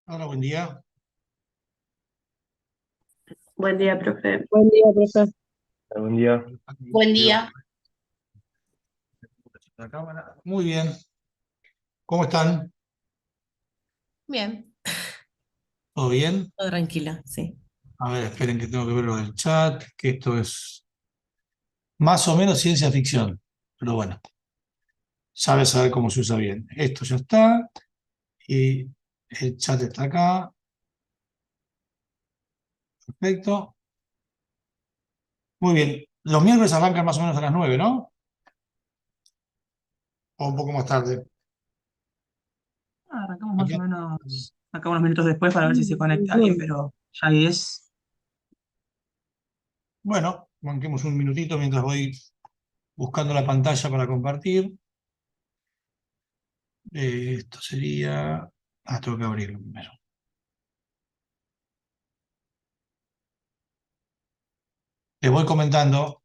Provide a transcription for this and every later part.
Hola, buen día. Buen día, profe. Buen día, profe. Buen día. Buen día. La cámara. Muy bien. ¿Cómo están? Bien, ¿Todo bien? todo tranquilo, sí. A ver, esperen que tengo que ver lo del chat, que esto es más o menos ciencia ficción, pero bueno, sabe saber cómo se usa bien. Esto ya está y el chat está acá. Perfecto. Muy bien. Los miércoles arrancan más o menos a las 9, ¿no? O un poco más tarde. Arrancamos más o Aquí. menos acá unos minutos después para ver si se conecta alguien, pero ya es. Bueno, manquemos un minutito mientras voy buscando la pantalla para compartir. Esto sería... Ah, tengo que abrirlo primero. Les voy comentando,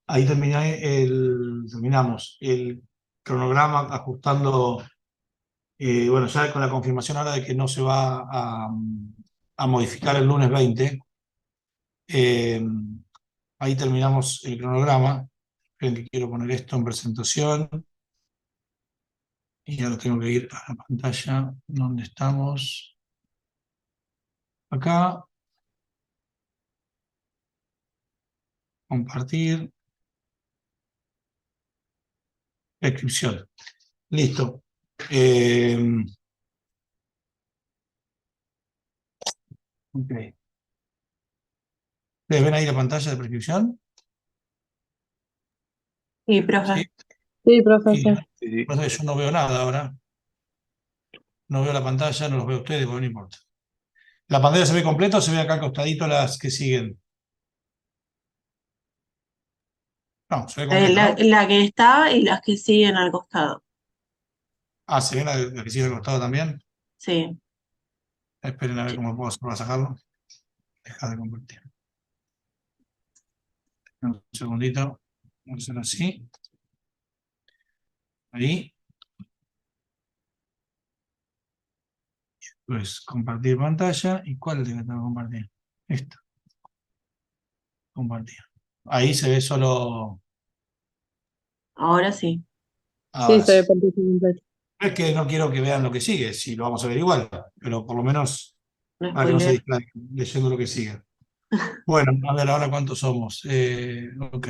ahí terminamos el cronograma ajustando, bueno, ya con la confirmación ahora de que no se va a modificar el lunes 20. eh, Ahí terminamos el cronograma. Esperen que quiero poner esto en presentación y ahora tengo que ir a la pantalla donde estamos. Acá, compartir, descripción. Listo. Eh, ok. ¿Les ven ahí la pantalla de prescripción? Sí, profe. Sí. Sí, profe, Y sí. Sí, pasa que yo no veo nada ahora. No veo la pantalla, no los veo a ustedes, pero no importa. ¿La pantalla se ve completa o se ve acá al costadito las que siguen? No, se ve completa, La, ¿no? la que está y las que siguen al costado. Ah, ¿se ve la que sigue al costado también? Sí. Esperen a ver cómo puedo hacer para sacarlo. Dejar de compartir. Un segundito. Vamos a hacer así. Ahí. Pues compartir pantalla. ¿Y cuál es el que tengo que compartir? Esta. Compartir. Ahí se ve solo. Ahora sí. Sí, Ahora se ve sí. pantalla completa. No es que no quiero que vean lo que sigue, si lo vamos a ver igual, pero por lo menos No para que no se spoiler. distraigan leyendo lo que sigue. Bueno, a ver ahora cuántos somos. Ok,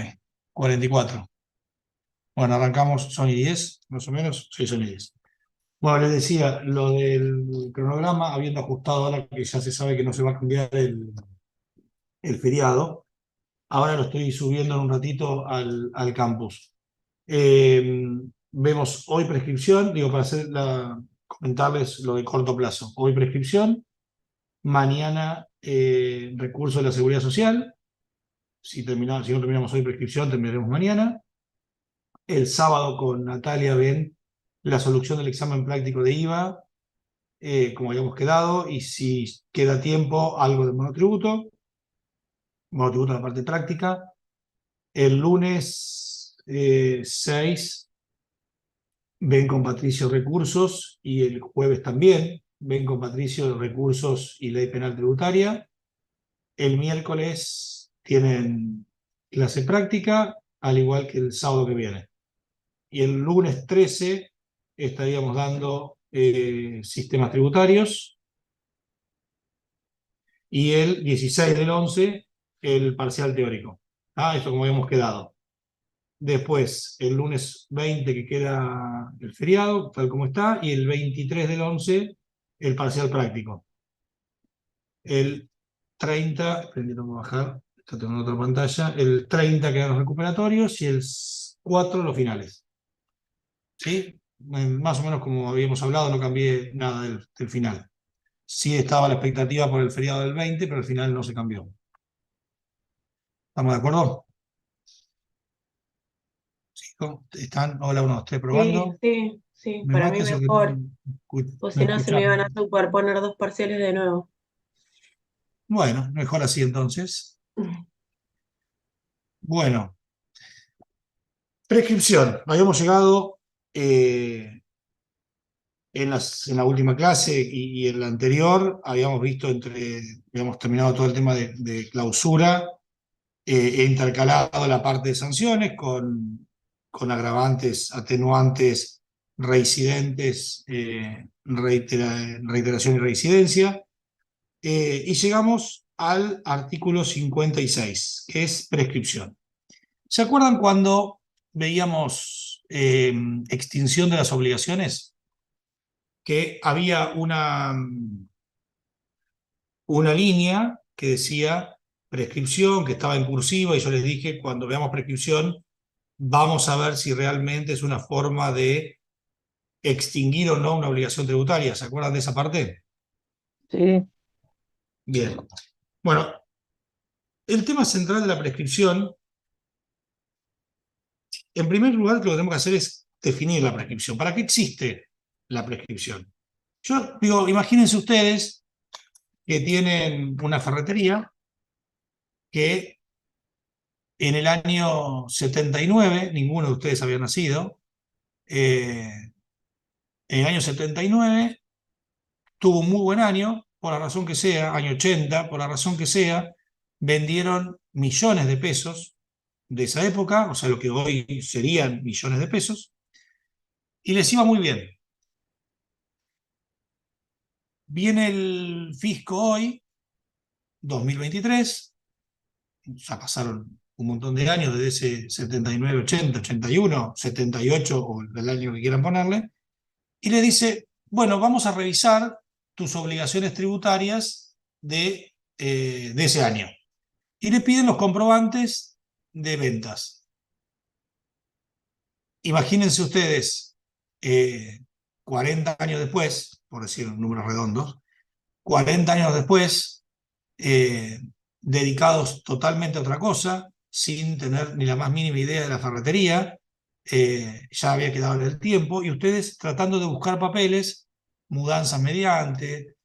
44. Bueno, arrancamos, son y 10, más o menos. Sí, son y 10. Bueno, les decía, lo del cronograma, habiendo ajustado ahora que ya se sabe que no se va a cambiar el feriado, ahora lo estoy subiendo en un ratito al campus. Eh, Vemos hoy prescripción, digo, para comentarles lo de corto plazo. Hoy prescripción, mañana recurso de la Seguridad Social. Si no terminamos hoy prescripción, terminaremos mañana. El sábado con Natalia ven la solución del examen práctico de IVA, como habíamos quedado, y si queda tiempo, algo de monotributo en la parte práctica. El lunes 6 ven con Patricio recursos y el jueves también ven con Patricio recursos y ley penal tributaria. El miércoles tienen clase práctica, al igual que el sábado que viene. Y el lunes 13 estaríamos dando sistemas tributarios y el 16 del 11 el parcial teórico. Ah, esto como habíamos quedado. Después, el lunes 20 que queda el feriado, tal como está, y el 23 del 11 el parcial práctico. El 30, esperen que tengo que bajar, esto tengo en otra pantalla, el 30 quedan los recuperatorios y el 4 los finales. ¿Sí? Más o menos como habíamos hablado, no cambié nada del final. Sí estaba la expectativa por el feriado del 20, pero al final no se cambió. ¿Estamos de acuerdo? ¿Sí? ¿Están? Hola, uno, estoy Sí, probando. sí, sí. ¿Me Para mí mates o que no mejor. O me si no, se me escuchás? iban a superponer dos parciales de nuevo. Bueno, mejor así entonces. Bueno, prescripción. Habíamos llegado en la última clase y en la anterior habíamos visto habíamos terminado todo el tema de clausura, he intercalado la parte de sanciones con agravantes, atenuantes, reincidentes, reiteración y reincidencia, y llegamos al artículo 56, que es prescripción. ¿Se acuerdan cuando veíamos extinción de las obligaciones? Que había una línea que decía prescripción, que estaba en cursiva, y yo les dije, cuando veamos prescripción, vamos a ver si realmente es una forma de extinguir o no una obligación tributaria. ¿Se acuerdan de esa parte? Sí. Bien. Bueno, el tema central de la prescripción, en primer lugar, lo que tenemos que hacer es definir la prescripción. ¿Para qué existe la prescripción? Yo digo, imagínense ustedes que tienen una ferretería que en el año 79, ninguno de ustedes había nacido, en el año 79 tuvo un muy buen año, por la razón que sea, año 80, por la razón que sea, vendieron millones de pesos de esa época, o sea, lo que hoy serían millones de pesos, y les iba muy bien. Viene el fisco hoy, 2023, ya pasaron un montón de años desde ese 79, 80, 81, 78 o el año que quieran ponerle, y le dice, bueno, vamos a revisar tus obligaciones tributarias de ese año. Y le piden los comprobantes de ventas. Imagínense ustedes, 40 años después, por decir números redondos, 40 años después, dedicados totalmente a otra cosa, sin tener ni la más mínima idea de la ferretería, ya había quedado en el tiempo, y ustedes tratando de buscar papeles, mudanzas mediante,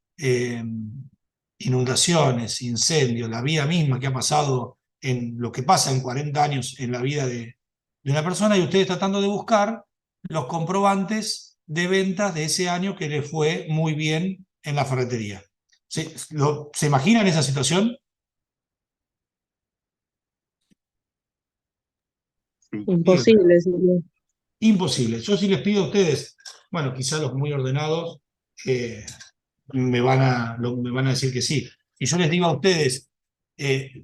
inundaciones, incendios, la vida misma que ha pasado, en lo que pasa en 40 años en la vida de una persona, y ustedes tratando de buscar los comprobantes de ventas de ese año que le fue muy bien en la ferretería. ¿Se imaginan esa situación? Imposible, sería. Imposible. Yo sí les pido a ustedes, bueno, quizá los muy ordenados me van a decir que sí. Y yo les digo a ustedes,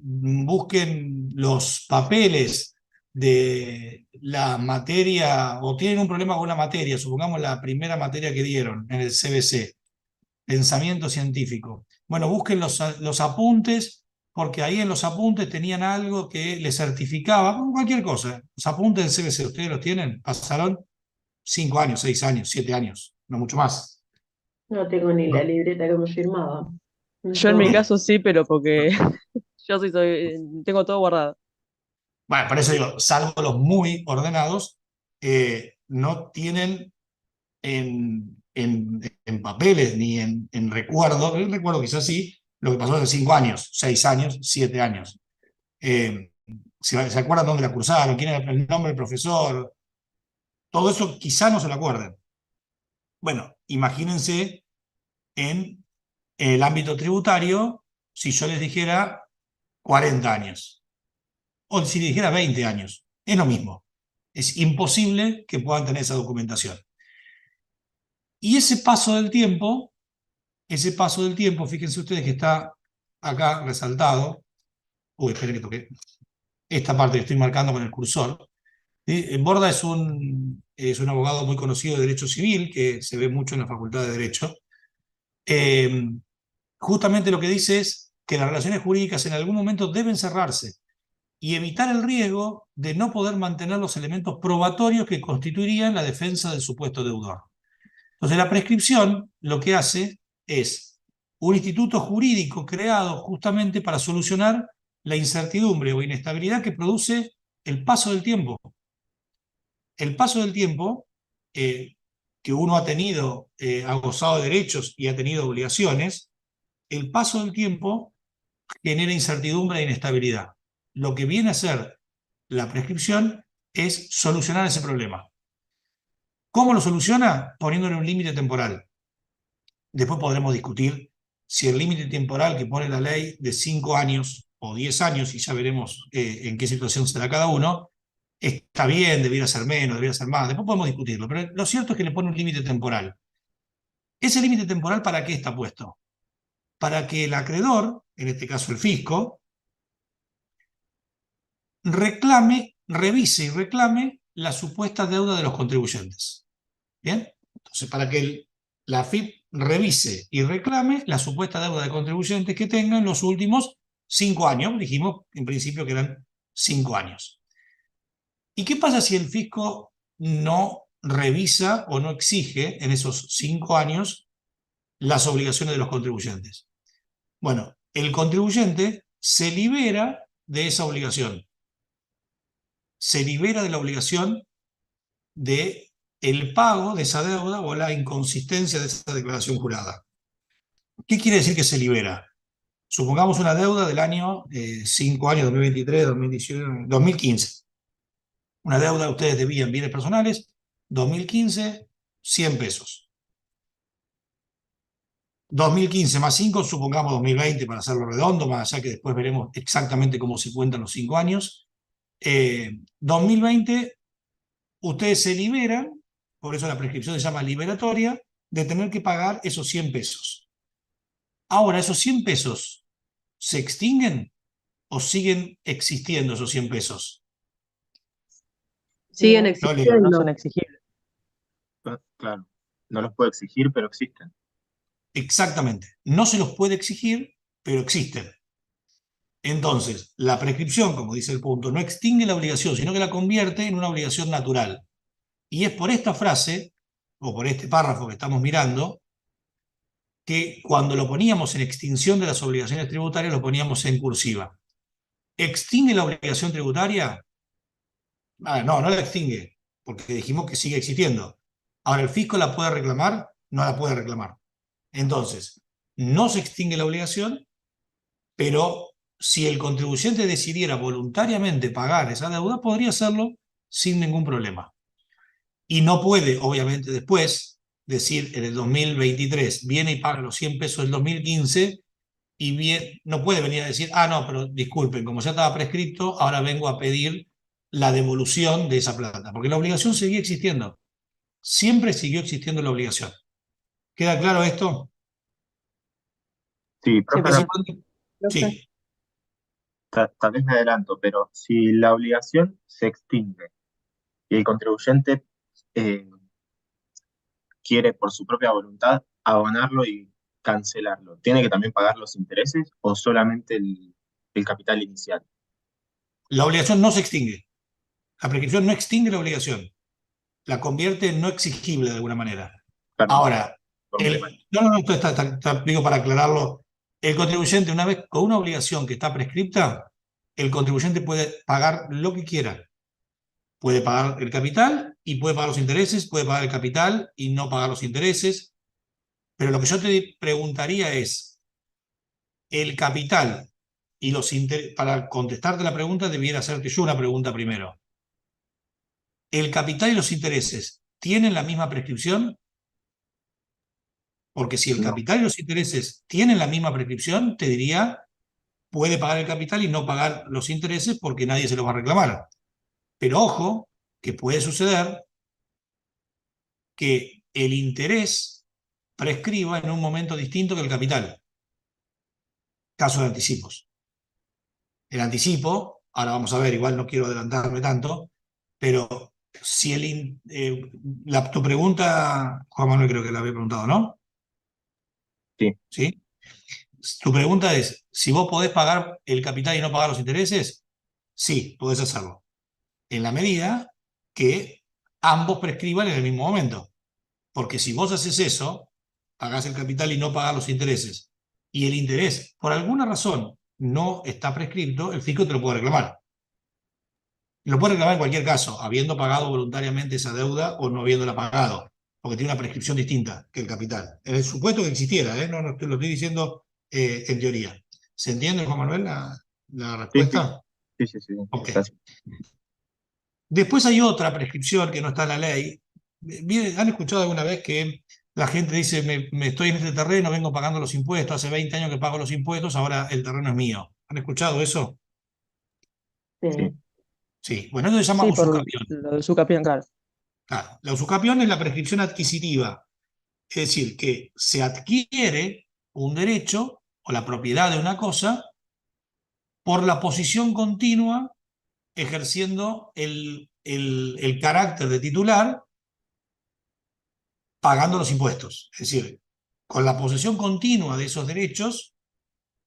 busquen los papeles de la materia, o tienen un problema con una materia, supongamos la primera materia que dieron en el CBC, pensamiento científico. Bueno, busquen los apuntes, porque ahí en los apuntes tenían algo que les certificaba, cualquier cosa. Los apuntes del CBC, ¿ustedes los tienen? Pasaron 5 años, 6 años, 7 años, no mucho más. No tengo ni la ¿No? libreta que me firmaba. Yo en mi Bien. caso sí, pero porque yo sí tengo todo guardado. Bueno, por eso digo, salvo los muy ordenados, no tienen en papeles ni en recuerdo, el recuerdo quizás sí, lo que pasó hace 5 años, 6 años, 7 años. ¿Se acuerdan dónde la cursaron? ¿Quién era el nombre del profesor? Todo eso quizá no se lo acuerden. Bueno, imagínense en el ámbito tributario si yo les dijera 40 años o si les dijera 20 años. Es lo mismo. Es imposible que puedan tener esa documentación. Y ese paso del tiempo, fíjense ustedes que está acá resaltado. Uy, esperen que toque esta parte que estoy marcando con el cursor. Borda es un abogado muy conocido de derecho civil, que se ve mucho en la Facultad de Derecho. Justamente lo que dice es que las relaciones jurídicas en algún momento deben cerrarse y evitar el riesgo de no poder mantener los elementos probatorios que constituirían la defensa del supuesto deudor. Entonces, la prescripción lo que hace es un instituto jurídico creado justamente para solucionar la incertidumbre o inestabilidad que produce el paso del tiempo. El paso del tiempo, que uno ha tenido, ha gozado de derechos y ha tenido obligaciones, el paso del tiempo genera incertidumbre e inestabilidad. Lo que viene a ser la prescripción es solucionar ese problema. ¿Cómo lo soluciona? Poniéndole un límite temporal. Después podremos discutir si el límite temporal que pone la ley de 5 años o 10 años, y ya veremos en qué situación será cada uno, está bien, debiera ser menos, debiera ser más. Después podemos discutirlo, pero lo cierto es que le pone un límite temporal. ¿Ese límite temporal para qué está puesto? Para que el acreedor, en este caso el fisco, revise y reclame la supuesta deuda de los contribuyentes. ¿Bien? Entonces, para que la AFIP revise y reclame la supuesta deuda de contribuyentes que tenga en los últimos 5 años. Dijimos en principio que eran 5 años. ¿Y qué pasa si el fisco no revisa o no exige en esos 5 años las obligaciones de los contribuyentes? Bueno, el contribuyente se libera de esa obligación. Se libera de la obligación de el pago de esa deuda o la inconsistencia de esa declaración jurada. ¿Qué quiere decir que se libera? Supongamos una deuda del año 5 años, 2023, 2018, 2015. Una deuda, ustedes debían bienes personales, 2015, 100 pesos. 2015 más 5, supongamos 2020 para hacerlo redondo, más allá que después veremos exactamente cómo se cuentan los 5 años. 2020, ustedes se liberan, por eso la prescripción se llama liberatoria, de tener que pagar esos 100 pesos. Ahora, ¿esos 100 pesos se extinguen o siguen existiendo esos 100 pesos? Siguen No, No existiendo, no son no. exigibles. Claro, no los puedo exigir, pero existen. Exactamente. No se los puede exigir, pero existen. Entonces, la prescripción, como dice el punto, no extingue la obligación, sino que la convierte en una obligación natural. Y es por esta frase, o por este párrafo que estamos mirando, que cuando lo poníamos en extinción de las obligaciones tributarias, lo poníamos en cursiva. ¿Extingue la obligación tributaria? No, no la extingue, porque dijimos que sigue existiendo. Ahora, ¿el fisco la puede reclamar? No la puede reclamar. Entonces, no se extingue la obligación, pero si el contribuyente decidiera voluntariamente pagar esa deuda, podría hacerlo sin ningún problema. Y no puede, obviamente, después decir en el 2023, viene y paga los 100 pesos del 2015 y no puede venir a decir, no, pero disculpen, como ya estaba prescrito, ahora vengo a pedir la devolución de esa plata, porque la obligación seguía existiendo. Siempre siguió existiendo la obligación. ¿Queda claro esto? Sí, Sí, profe, profe. Sí. tal vez me adelanto, pero si la obligación se extingue y el contribuyente eh, quiere por su propia voluntad abonarlo y cancelarlo, ¿tiene que también pagar los intereses o solamente el capital inicial? La obligación no se extingue. La prescripción no extingue la obligación. La convierte en no exigible de alguna manera. Perdón, Ahora, esto digo para aclararlo. El contribuyente, una vez con una obligación que está prescripta, el contribuyente puede pagar lo que quiera. Puede pagar el capital y puede pagar los intereses, puede pagar el capital y no pagar los intereses. Pero lo que yo te preguntaría es, el capital y los intereses, para contestarte la pregunta debiera hacerte yo una pregunta primero. ¿El capital y los intereses tienen la misma prescripción? Porque si el no, capital y los intereses tienen la misma prescripción, te diría, puede pagar el capital y no pagar los intereses porque nadie se los va a reclamar. Pero ojo, que puede suceder que el interés prescriba en un momento distinto que el capital. Caso de anticipos. El anticipo, ahora vamos a ver, igual no quiero adelantarme tanto, pero si tu pregunta, Juan Manuel creo que la había preguntado, ¿no? sí, ¿Sí? Tu pregunta es, si vos podés pagar el capital y no pagar los intereses, sí, podés hacerlo. En la medida que ambos prescriban en el mismo momento. Porque si vos haces eso, pagás el capital y no pagás los intereses, y el interés, por alguna razón, no está prescripto, el fisco te lo puede reclamar. Lo puede reclamar en cualquier caso, habiendo pagado voluntariamente esa deuda o no habiéndola pagado, porque tiene una prescripción distinta que el capital. En el supuesto que existiera, no te lo estoy diciendo en teoría. ¿Se entiende, Juan Manuel, la sí, respuesta? sí. Ok. Gracias. Después hay otra prescripción que no está en la ley, ¿Han escuchado alguna vez que la gente dice, me estoy en este terreno, vengo pagando los impuestos, hace 20 años que pago los impuestos, ahora el terreno es mío? ¿Han escuchado eso? Sí. Sí. Sí. Bueno, eso se llama Sí, por usucapión. lo de Sucapión, claro. Claro, la usucapión es la prescripción adquisitiva, es decir, que se adquiere un derecho o la propiedad de una cosa por la posición continua ejerciendo el carácter de titular pagando los impuestos. Es decir, con la posesión continua de esos derechos,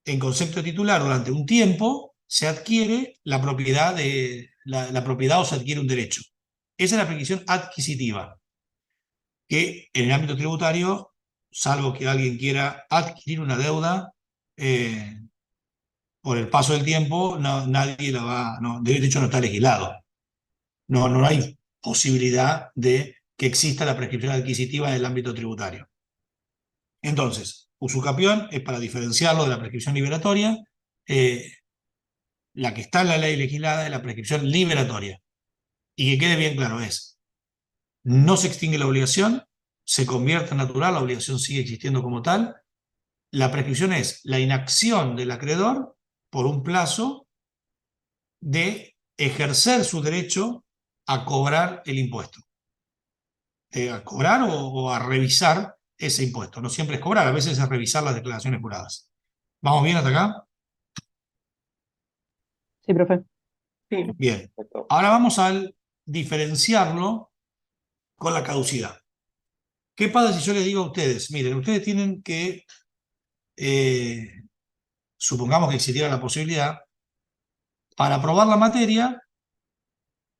en concepto de titular durante un tiempo, se adquiere la propiedad, la propiedad o se adquiere un derecho. Esa es la prescripción adquisitiva, que en el ámbito tributario, salvo que alguien quiera adquirir una deuda, por el paso del tiempo, nadie la va, no, de hecho no está legislado. No hay posibilidad de que exista la prescripción adquisitiva en el ámbito tributario. Entonces, usucapión es para diferenciarlo de la prescripción liberatoria. La que está en la ley legislada es la prescripción liberatoria. Y que quede bien claro es, no se extingue la obligación, se convierte en natural, la obligación sigue existiendo como tal. La prescripción es la inacción del acreedor por un plazo de ejercer su derecho a cobrar el impuesto. A cobrar o a revisar ese impuesto. No siempre es cobrar, a veces es revisar las declaraciones juradas. ¿Vamos bien hasta acá? Sí, profe. Sí. Bien. Ahora vamos al diferenciarlo con la caducidad. ¿Qué pasa si yo les digo a ustedes? Miren, ustedes tienen que, supongamos que existiera la posibilidad, para aprobar la materia,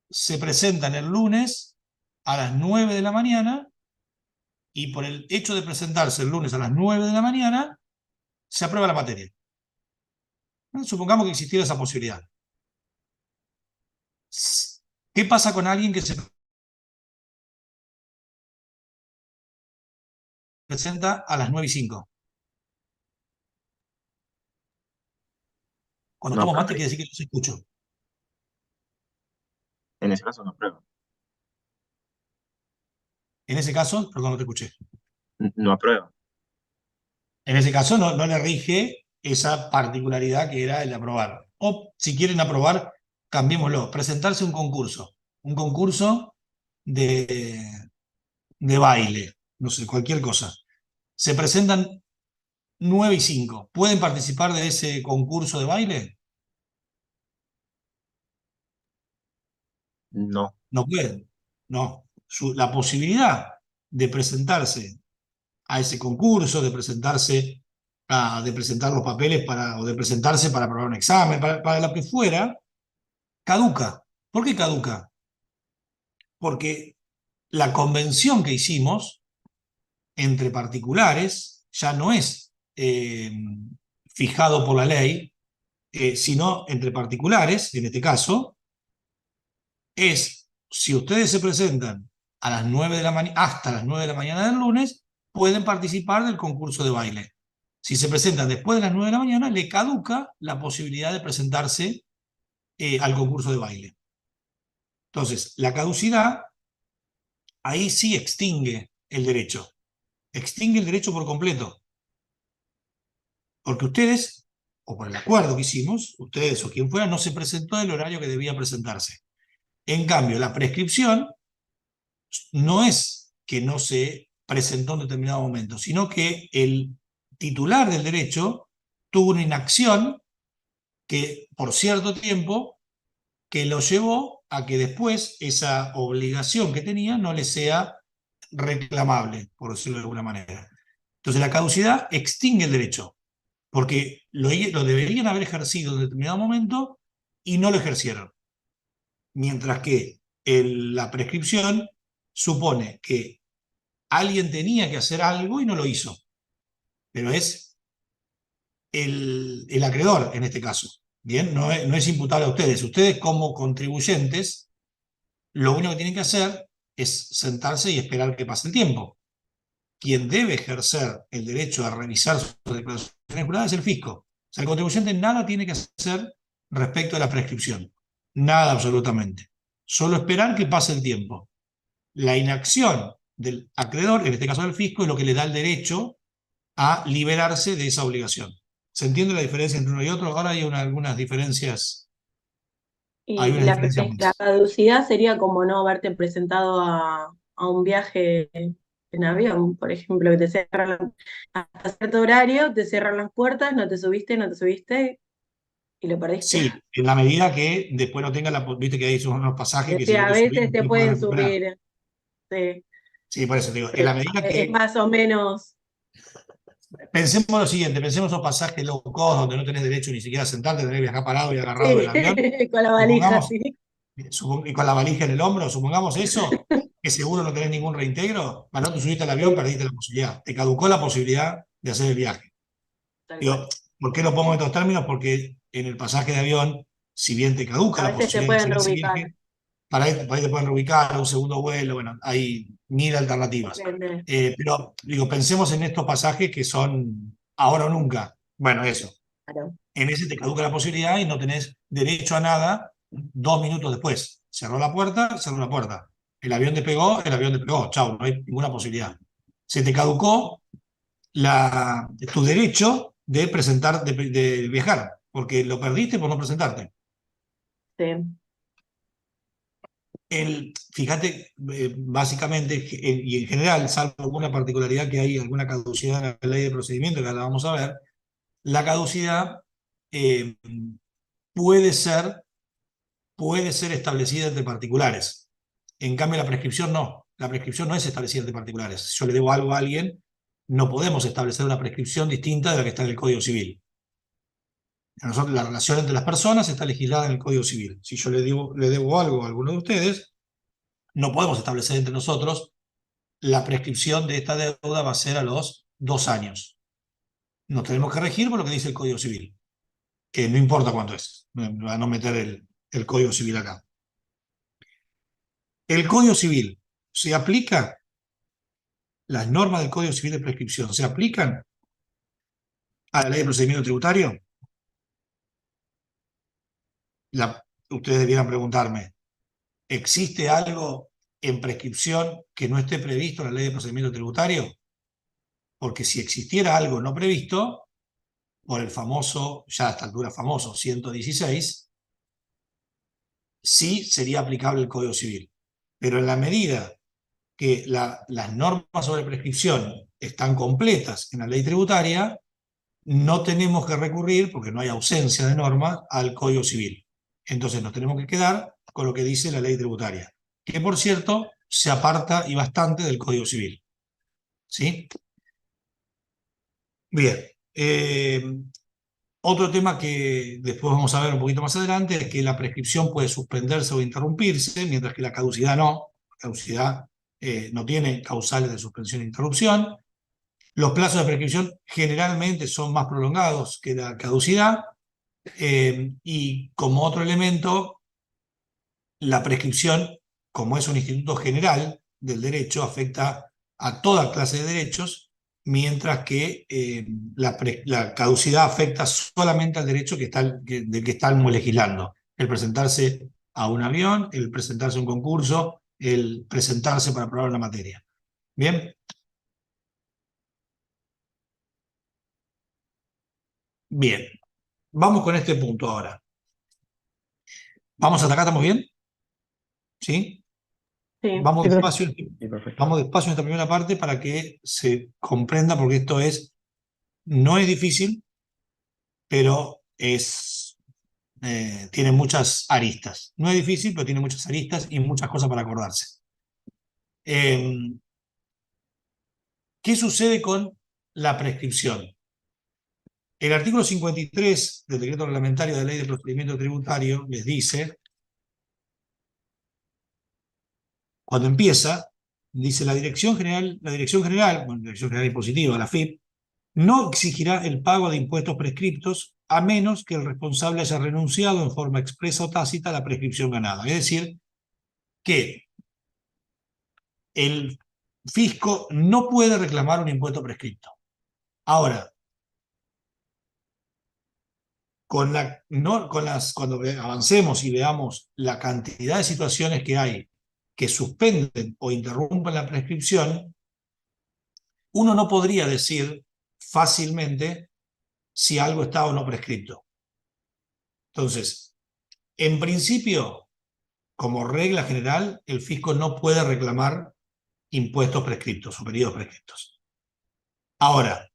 se presentan el lunes a las 9 de la mañana y por el hecho de presentarse el lunes a las 9 de la mañana, se aprueba la materia. Supongamos que existiera esa posibilidad. ¿Qué pasa con alguien que se presenta a las 9:05? Cuando No tomo mate aprueba. quiere decir que no se escucho. En ese caso no aprueba. En ese caso, perdón, no te escuché. No aprueba. En ese caso no le rige esa particularidad que era el de aprobar. O si quieren aprobar, cambiémoslo. Presentarse a un concurso. Un concurso de baile. No sé, cualquier cosa. Se presentan 9:05. ¿Pueden participar de ese concurso de baile? No. No pueden. No. La posibilidad de presentarse a ese concurso, de presentarse de presentar los papeles o de presentarse para aprobar un examen, para lo que fuera, caduca. ¿Por qué caduca? Porque la convención que hicimos entre particulares ya no es fijado por la ley, sino entre particulares, en este caso, es si ustedes se presentan a las 9 de la hasta las 9 de la mañana del lunes, pueden participar del concurso de baile. Si se presentan después de las 9 de la mañana, le caduca la posibilidad de presentarse al concurso de baile. Entonces, la caducidad ahí sí extingue el derecho. Extingue el derecho por completo. Porque ustedes, o por el acuerdo que hicimos, ustedes o quien fuera, no se presentó en el horario que debía presentarse. En cambio, la prescripción no es que no se presentó en determinado momento, sino que el titular del derecho tuvo una inacción que por cierto tiempo que lo llevó a que después esa obligación que tenía no le sea reclamable, por decirlo de alguna manera. Entonces la caducidad extingue el derecho, porque lo deberían haber ejercido en determinado momento y no lo ejercieron. Mientras que la prescripción supone que alguien tenía que hacer algo y no lo hizo, pero es el acreedor en este caso. Bien, no es imputable a ustedes. Ustedes como contribuyentes, lo único que tienen que hacer es sentarse y esperar que pase el tiempo. Quien debe ejercer el derecho a revisar sus declaraciones juradas es el fisco. O sea, el contribuyente nada tiene que hacer respecto a la prescripción. Nada absolutamente. Solo esperar que pase el tiempo. la inacción del acreedor, en este caso del fisco, es lo que le da el derecho a liberarse de esa obligación. ¿Se entiende la diferencia entre uno y otro? Ahora hay algunas diferencias. Hay Y unas la, diferencias la más. caducidad sería como no haberte presentado a un viaje en avión, por ejemplo, que te cierran hasta cierto horario, te cierran las puertas, no te subiste y lo perdiste. Sí, en la medida que después no tenga viste que hay unos pasajes que si Sí, no a te subís veces no te te lo puedes pueden recuperar. subir, sí, Sí, por eso te digo, en pero la medida es que más o menos pensemos lo siguiente, pensemos esos pasajes low cost donde no tenés derecho ni siquiera a sentarte, tenés que viajar parado y agarrado del sí, avión, con la valija, supongamos, sí. y con la valija en el hombro, supongamos eso, que seguro no tenés ningún reintegro, no te subiste al avión, Sí, perdiste la posibilidad, te caducó la posibilidad de hacer el viaje. tal cual. Digo, ¿por qué lo pongo en estos términos? Porque en el pasaje de avión, si bien te caduca A la veces te posibilidad de pueden hacer ese reubicar, viaje, para ahí te pueden reubicar a un segundo vuelo, bueno, hay mil alternativas. depende, Pero digo, pensemos en estos pasajes que son ahora o nunca. Bueno, eso. claro. En ese te caduca la posibilidad y no tenés derecho a nada 2 minutos después. Cerró la puerta, cerró la puerta. El avión despegó. Chau, no hay ninguna posibilidad. Se te caducó tu derecho de presentar, de viajar, porque lo perdiste por no presentarte. Sí, Fíjate, básicamente, y en general, salvo alguna particularidad que hay, alguna caducidad en la ley de procedimiento, que ahora la vamos a ver, la caducidad eh, puede ser, puede ser establecida entre particulares. En cambio, la prescripción no. La prescripción no es establecida entre particulares. Si yo le debo algo a alguien, no podemos establecer una prescripción distinta de la que está en el Código Civil. Nosotros, la relación entre las personas está legislada en el Código Civil. Si yo le debo algo a alguno de ustedes, no podemos establecer entre nosotros la prescripción de esta deuda va a ser a los 2 años. Nos tenemos que regir por lo que dice el Código Civil, que no importa cuánto es, a no meter el Código Civil acá. El Código Civil se aplica, las normas del Código Civil de prescripción se aplican a la ley de procedimiento tributario. Ustedes debieran preguntarme, ¿existe algo en prescripción que no esté previsto en la ley de procedimiento tributario? Porque si existiera algo no previsto, por el famoso, ya a esta altura famoso, 116, sí sería aplicable el Código Civil. Pero en la medida que las normas sobre prescripción están completas en la ley tributaria, no tenemos que recurrir, porque no hay ausencia de normas, al Código Civil. Entonces nos tenemos que quedar con lo que dice la ley tributaria, que por cierto se aparta y bastante del Código Civil. ¿Sí? Bien. Otro tema que después vamos a ver un poquito más adelante es que la prescripción puede suspenderse o interrumpirse, mientras que la caducidad no. La caducidad no tiene causales de suspensión e interrupción. Los plazos de prescripción generalmente son más prolongados que la caducidad. Y como otro elemento, la prescripción, como es un instituto general del derecho, afecta a toda clase de derechos, mientras que la caducidad afecta solamente al derecho del que estamos legislando. El presentarse a un avión, el presentarse a un concurso, el presentarse para aprobar una materia. ¿Bien? Bien. Vamos con este punto ahora. ¿Vamos hasta acá? ¿Estamos bien? ¿Sí? sí, Vamos Sí, profe. despacio, Sí, perfecto. vamos despacio en esta primera parte para que se comprenda, porque esto no es difícil, pero tiene muchas aristas. No es difícil, pero tiene muchas aristas y muchas cosas para acordarse. ¿Qué sucede con la prescripción? El artículo 53 del Decreto Reglamentario de Ley de Procedimiento Tributario les dice, cuando empieza, dice la Dirección General Impositiva, la FIP, no exigirá el pago de impuestos prescriptos a menos que el responsable haya renunciado en forma expresa o tácita a la prescripción ganada. Es decir, que el fisco no puede reclamar un impuesto prescripto. Ahora, cuando avancemos y veamos la cantidad de situaciones que hay que suspenden o interrumpen la prescripción, uno no podría decir fácilmente si algo está o no prescripto. Entonces, en principio, como regla general, el fisco no puede reclamar impuestos prescriptos o periodos prescriptos. Ahora,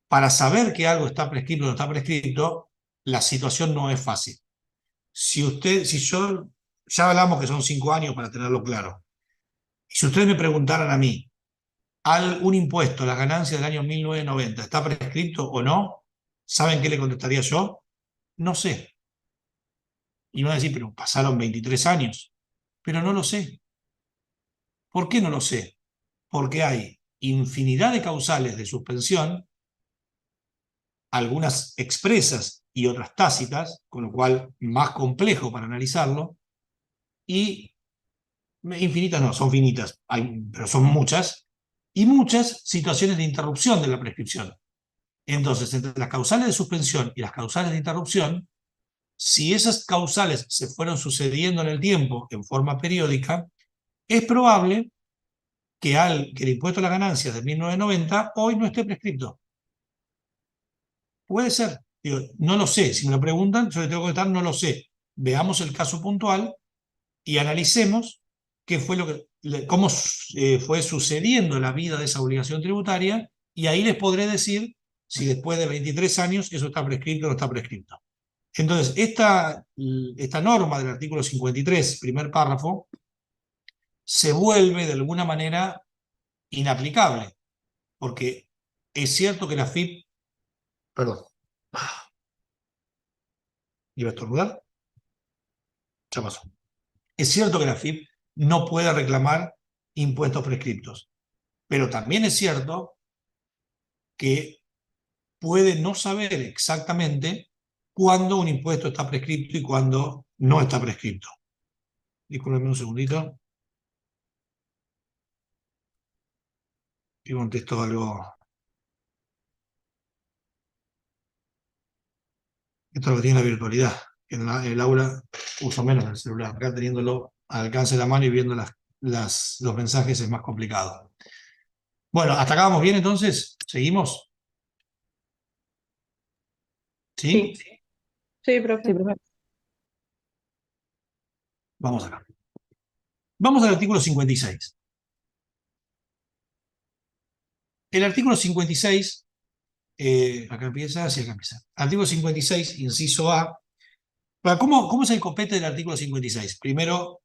para saber que algo está prescripto o no está prescripto, la situación no es fácil. Ya hablamos que son 5 años para tenerlo claro. Y si ustedes me preguntaran a mí, ¿un impuesto a las ganancias del año 1990 está prescripto o no? ¿Saben qué le contestaría yo? No sé. Y me van a decir, pero pasaron 23 años. Pero no lo sé. ¿Por qué no lo sé? Porque hay infinidad de causales de suspensión, algunas expresas y otras tácitas, con lo cual más complejo para analizarlo, y infinitas no, son finitas, pero son muchas, y muchas situaciones de interrupción de la prescripción. Entonces, entre las causales de suspensión y las causales de interrupción, si esas causales se fueron sucediendo en el tiempo en forma periódica, es probable que el impuesto a las ganancias de 1990 hoy no esté prescripto. Puede ser. Digo, no lo sé. Si me lo preguntan, yo le tengo que contestar, no lo sé. Veamos el caso puntual y analicemos qué fue cómo fue sucediendo la vida de esa obligación tributaria, y ahí les podré decir si después de 23 años eso está prescrito o no está prescrito. Entonces, esta norma del artículo 53, primer párrafo, se vuelve de alguna manera inaplicable, porque es cierto que la FIP, perdón, ¿iba a estornudar? Ya pasó. Es cierto que la FIP no puede reclamar impuestos prescriptos, pero también es cierto que puede no saber exactamente cuándo un impuesto está prescripto y cuándo no está prescripto. Discúlpenme un segundito. Y contesto algo. Esto es lo que tiene la virtualidad. En el aula uso menos el celular. Acá teniéndolo al alcance de la mano y viendo los mensajes es más complicado. Bueno, ¿hasta acá vamos bien entonces? ¿Seguimos? ¿Sí? Sí, sí, profe. Sí, profe. Vamos acá. Vamos al artículo 56. El artículo 56, acá empieza, sí, acá empieza. Artículo 56, inciso A. ¿Cómo es el copete del artículo 56? Primero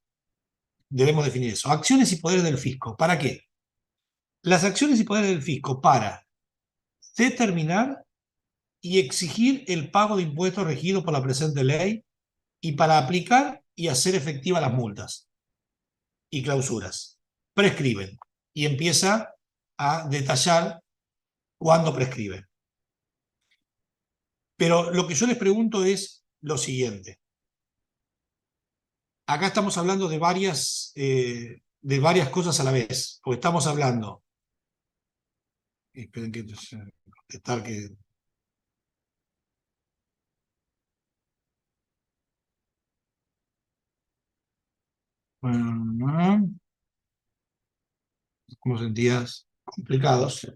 debemos definir eso. Acciones y poderes del fisco. ¿Para qué? Las acciones y poderes del fisco para determinar y exigir el pago de impuestos regidos por la presente ley y para aplicar y hacer efectivas las multas y clausuras. Prescriben. Y empieza a detallar cuándo prescriben. Pero lo que yo les pregunto es lo siguiente. Acá estamos hablando de varias cosas a la vez, porque estamos hablando. Esperen que contestar que. Como sentidas complicados.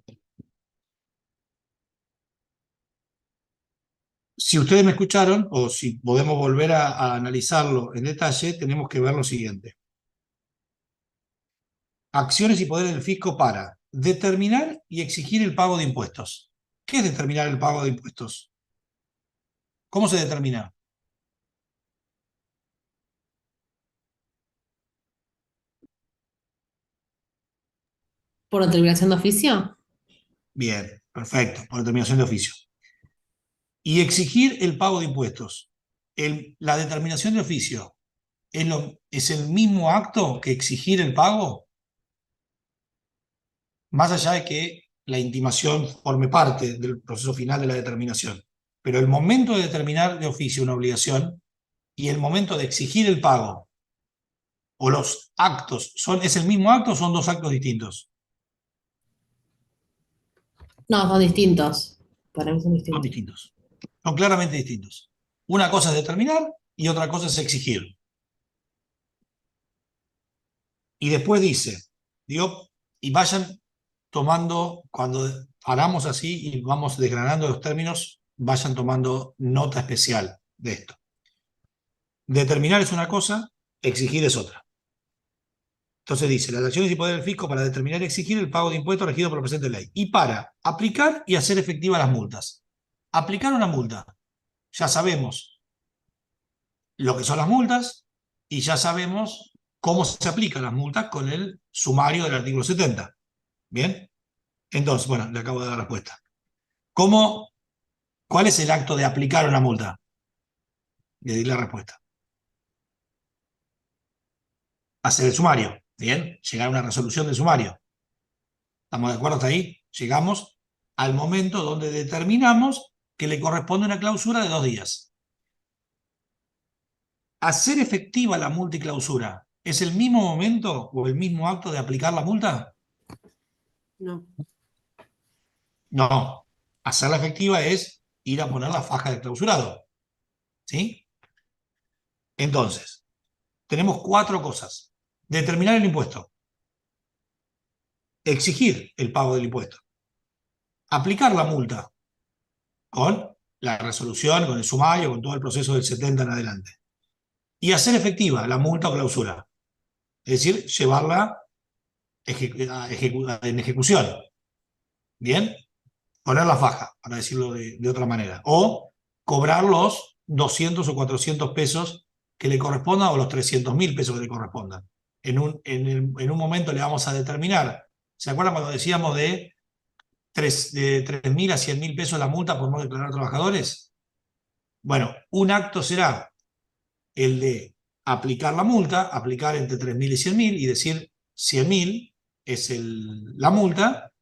Si ustedes me escucharon, o si podemos volver a analizarlo en detalle, tenemos que ver lo siguiente. Acciones y poderes del fisco para determinar y exigir el pago de impuestos. ¿Qué es determinar el pago de impuestos? ¿Cómo se determina? ¿Por determinación de oficio? Bien, perfecto, por determinación de oficio. Y exigir el pago de impuestos. La determinación de oficio es el mismo acto que exigir el pago, más allá de que la intimación forme parte del proceso final de la determinación. Pero el momento de determinar de oficio una obligación y el momento de exigir el pago o los actos, ¿es el mismo acto o son dos actos distintos? No, son distintos. Para mí son Son distintos. distintos. Son claramente distintos. Una cosa es determinar y otra cosa es exigir. Y después dice, digo, y vayan tomando, cuando paramos así y vamos desgranando los términos, vayan tomando nota especial de esto. Determinar es una cosa, exigir es otra. Entonces dice, las acciones y poder del fisco para determinar y exigir el pago de impuestos regido por la presente ley. Y para aplicar y hacer efectivas las multas. Aplicar una multa. Ya sabemos lo que son las multas y ya sabemos cómo se aplican las multas con el sumario del artículo 70. ¿Bien? Entonces, bueno, le acabo de dar la respuesta. ¿Cuál es el acto de aplicar una multa? Le di la respuesta. Hacer el sumario. Bien, llegar a una resolución del sumario. ¿Estamos de acuerdo hasta ahí? Llegamos al momento donde determinamos que le corresponde una clausura de 2 días. ¿Hacer efectiva la multa y clausura es el mismo momento o el mismo acto de aplicar la multa? No. No. Hacerla efectiva es ir a poner la faja de clausurado. ¿Sí? Entonces, tenemos 4 cosas. Determinar el impuesto. Exigir el pago del impuesto. Aplicar la multa con la resolución, con el sumario, con todo el proceso del 70 en adelante. Y hacer efectiva la multa o clausura. Es decir, llevarla en ejecución. ¿Bien? Poner la faja, para decirlo de otra manera. O cobrar los 200 o 400 pesos que le correspondan o los 300.000 pesos que le correspondan. En un momento le vamos a determinar. ¿Se acuerdan cuando decíamos de 3.000 a 100.000 pesos la multa por no declarar trabajadores? Bueno, un acto será el de aplicar la multa, aplicar entre 3.000 y 100.000 y decir 100.000 es la multa,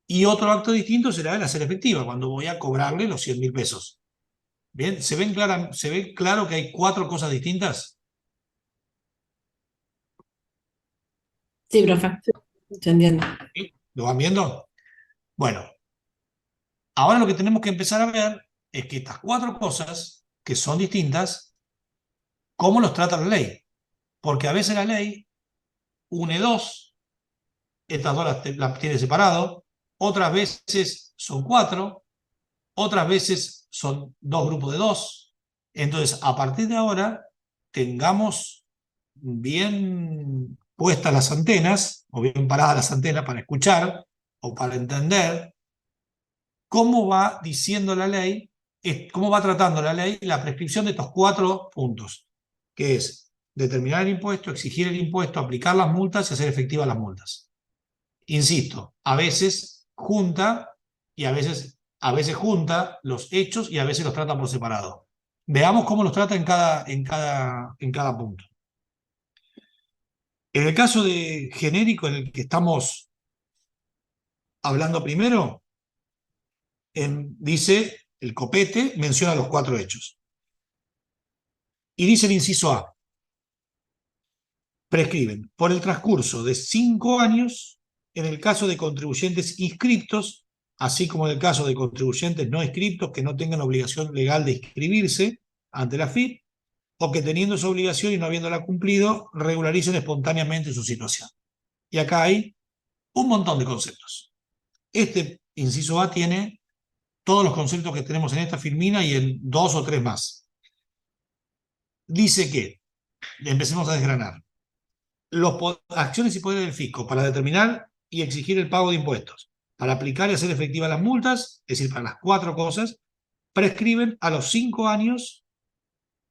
y otro acto distinto será el hacer efectiva, cuando voy a cobrarle los 100.000 pesos. ¿Bien? ¿Se ve claro que hay 4 cosas distintas? Sí, profe. Se entiende. ¿Sí? ¿Lo van viendo? Bueno, ahora lo que tenemos que empezar a ver es que estas 4 cosas, que son distintas, ¿cómo los trata la ley? Porque a veces la ley une 2, estas 2 las tiene separado, otras veces son 4, otras veces son 2 grupos de 2. Entonces, a partir de ahora, tengamos bien puestas las antenas, o bien paradas las antenas para escuchar o para entender cómo va diciendo la ley, cómo va tratando la ley la prescripción de estos 4 puntos, que es determinar el impuesto, exigir el impuesto, aplicar las multas y hacer efectivas las multas. Insisto, a veces junta y a veces junta los hechos y a veces los trata por separado. Veamos cómo los trata en cada punto. En el caso de genérico en el que estamos hablando primero, dice el copete, menciona los 4 hechos. Y dice el inciso A, prescriben por el transcurso de 5 años en el caso de contribuyentes inscriptos, así como en el caso de contribuyentes no inscriptos que no tengan obligación legal de inscribirse ante la FIP, o que teniendo esa obligación y no habiéndola cumplido, regularicen espontáneamente su situación. Y acá hay un montón de conceptos. Este inciso A tiene todos los conceptos que tenemos en esta filmina y en 2 o 3 más. Dice que, empecemos a desgranar, acciones y poderes del fisco para determinar y exigir el pago de impuestos, para aplicar y hacer efectivas las multas, es decir, para las 4 cosas, prescriben a los 5 años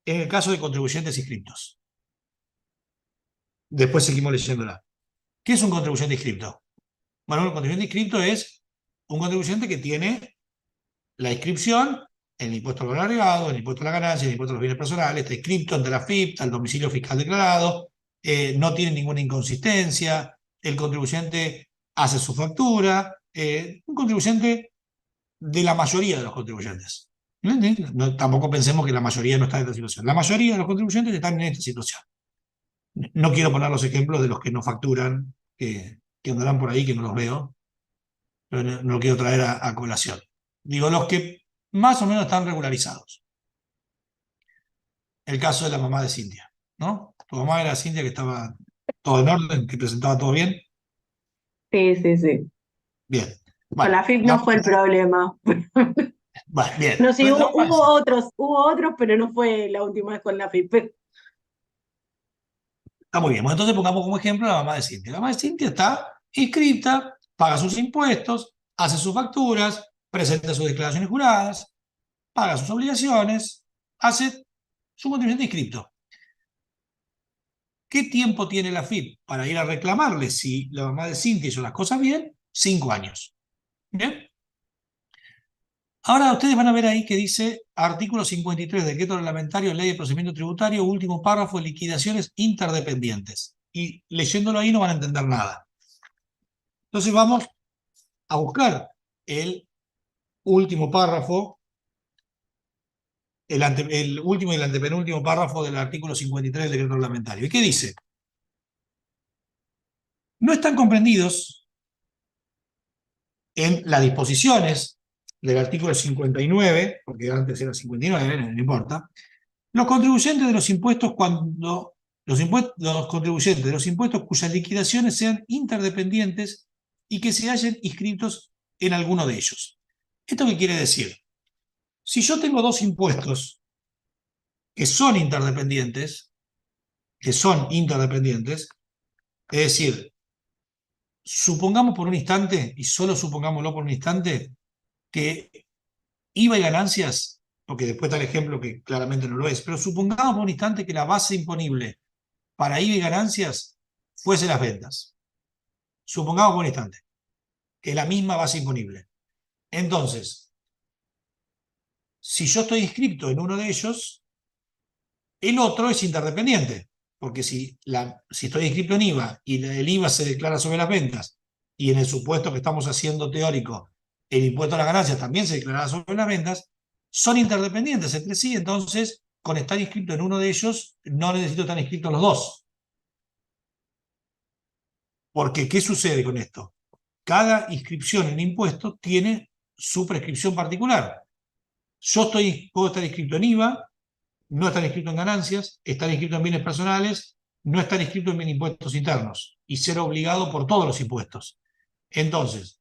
en el caso de contribuyentes inscriptos. Después seguimos leyéndola. ¿Qué es un contribuyente inscripto? Bueno, un contribuyente inscripto es un contribuyente que tiene la inscripción, el impuesto al valor agregado, el impuesto a la ganancia, el impuesto a los bienes personales, está inscripto ante la FIP, está el domicilio fiscal declarado, no tiene ninguna inconsistencia, el contribuyente hace su factura, un contribuyente de la mayoría de los contribuyentes. No, tampoco pensemos que la mayoría no está en esta situación. La mayoría de los contribuyentes están en esta situación. No quiero poner los ejemplos de los que no facturan, que andarán por ahí, que no los veo, pero no lo quiero traer a colación. Digo, los que más o menos están regularizados. El caso de la mamá de Cintia, ¿no? Tu mamá era Cintia, que estaba ¿Todo en orden? ¿Que presentaba todo bien? Sí, sí, sí. Bien. Con Bueno, la FIP no fue el problema. bueno, bien. No, sí, Pues la vamos a decir. hubo otros, pero no fue la última vez con la FIP. Está muy bien. Bueno, entonces pongamos como ejemplo a la mamá de Cintia. La mamá de Cintia está inscrita, paga sus impuestos, hace sus facturas, presenta sus declaraciones juradas, paga sus obligaciones, hace su contribución de inscripto. ¿Qué tiempo tiene la FIP para ir a reclamarle si la mamá de Cintia hizo las cosas bien? 5 años. ¿Bien? Ahora ustedes van a ver ahí que dice artículo 53 del Decreto Reglamentario, Ley de Procedimiento Tributario, último párrafo, liquidaciones interdependientes. Y leyéndolo ahí no van a entender nada. Entonces vamos a buscar el último párrafo, el último y el antepenúltimo párrafo del artículo 53 del Decreto Reglamentario. ¿Y qué dice? No están comprendidos en las disposiciones del artículo 59, porque antes era 59, no importa, los contribuyentes de los impuestos cuando los contribuyentes de los impuestos cuyas liquidaciones sean interdependientes y que se hallen inscritos en alguno de ellos. ¿Esto qué quiere decir? Si yo tengo dos impuestos que son interdependientes, es decir, supongamos por un instante, y solo supongámoslo por un instante, que IVA y ganancias, porque después está el ejemplo que claramente no lo es, pero supongamos por un instante que la base imponible para IVA y ganancias fuese las ventas. Supongamos por un instante que es la misma base imponible. Entonces, si yo estoy inscrito en uno de ellos, el otro es interdependiente, porque si estoy inscrito en IVA y el IVA se declara sobre las ventas, y en el supuesto que estamos haciendo teórico, el impuesto a las ganancias también se declarará sobre las ventas, son interdependientes entre sí, entonces con estar inscrito en uno de ellos no necesito estar inscrito en los dos. Porque, ¿qué sucede con esto? Cada inscripción en impuesto tiene su prescripción particular. Yo puedo estar inscrito en IVA, no estar inscrito en ganancias, estar inscrito en bienes personales, no estar inscrito en impuestos internos y ser obligado por todos los impuestos. Entonces,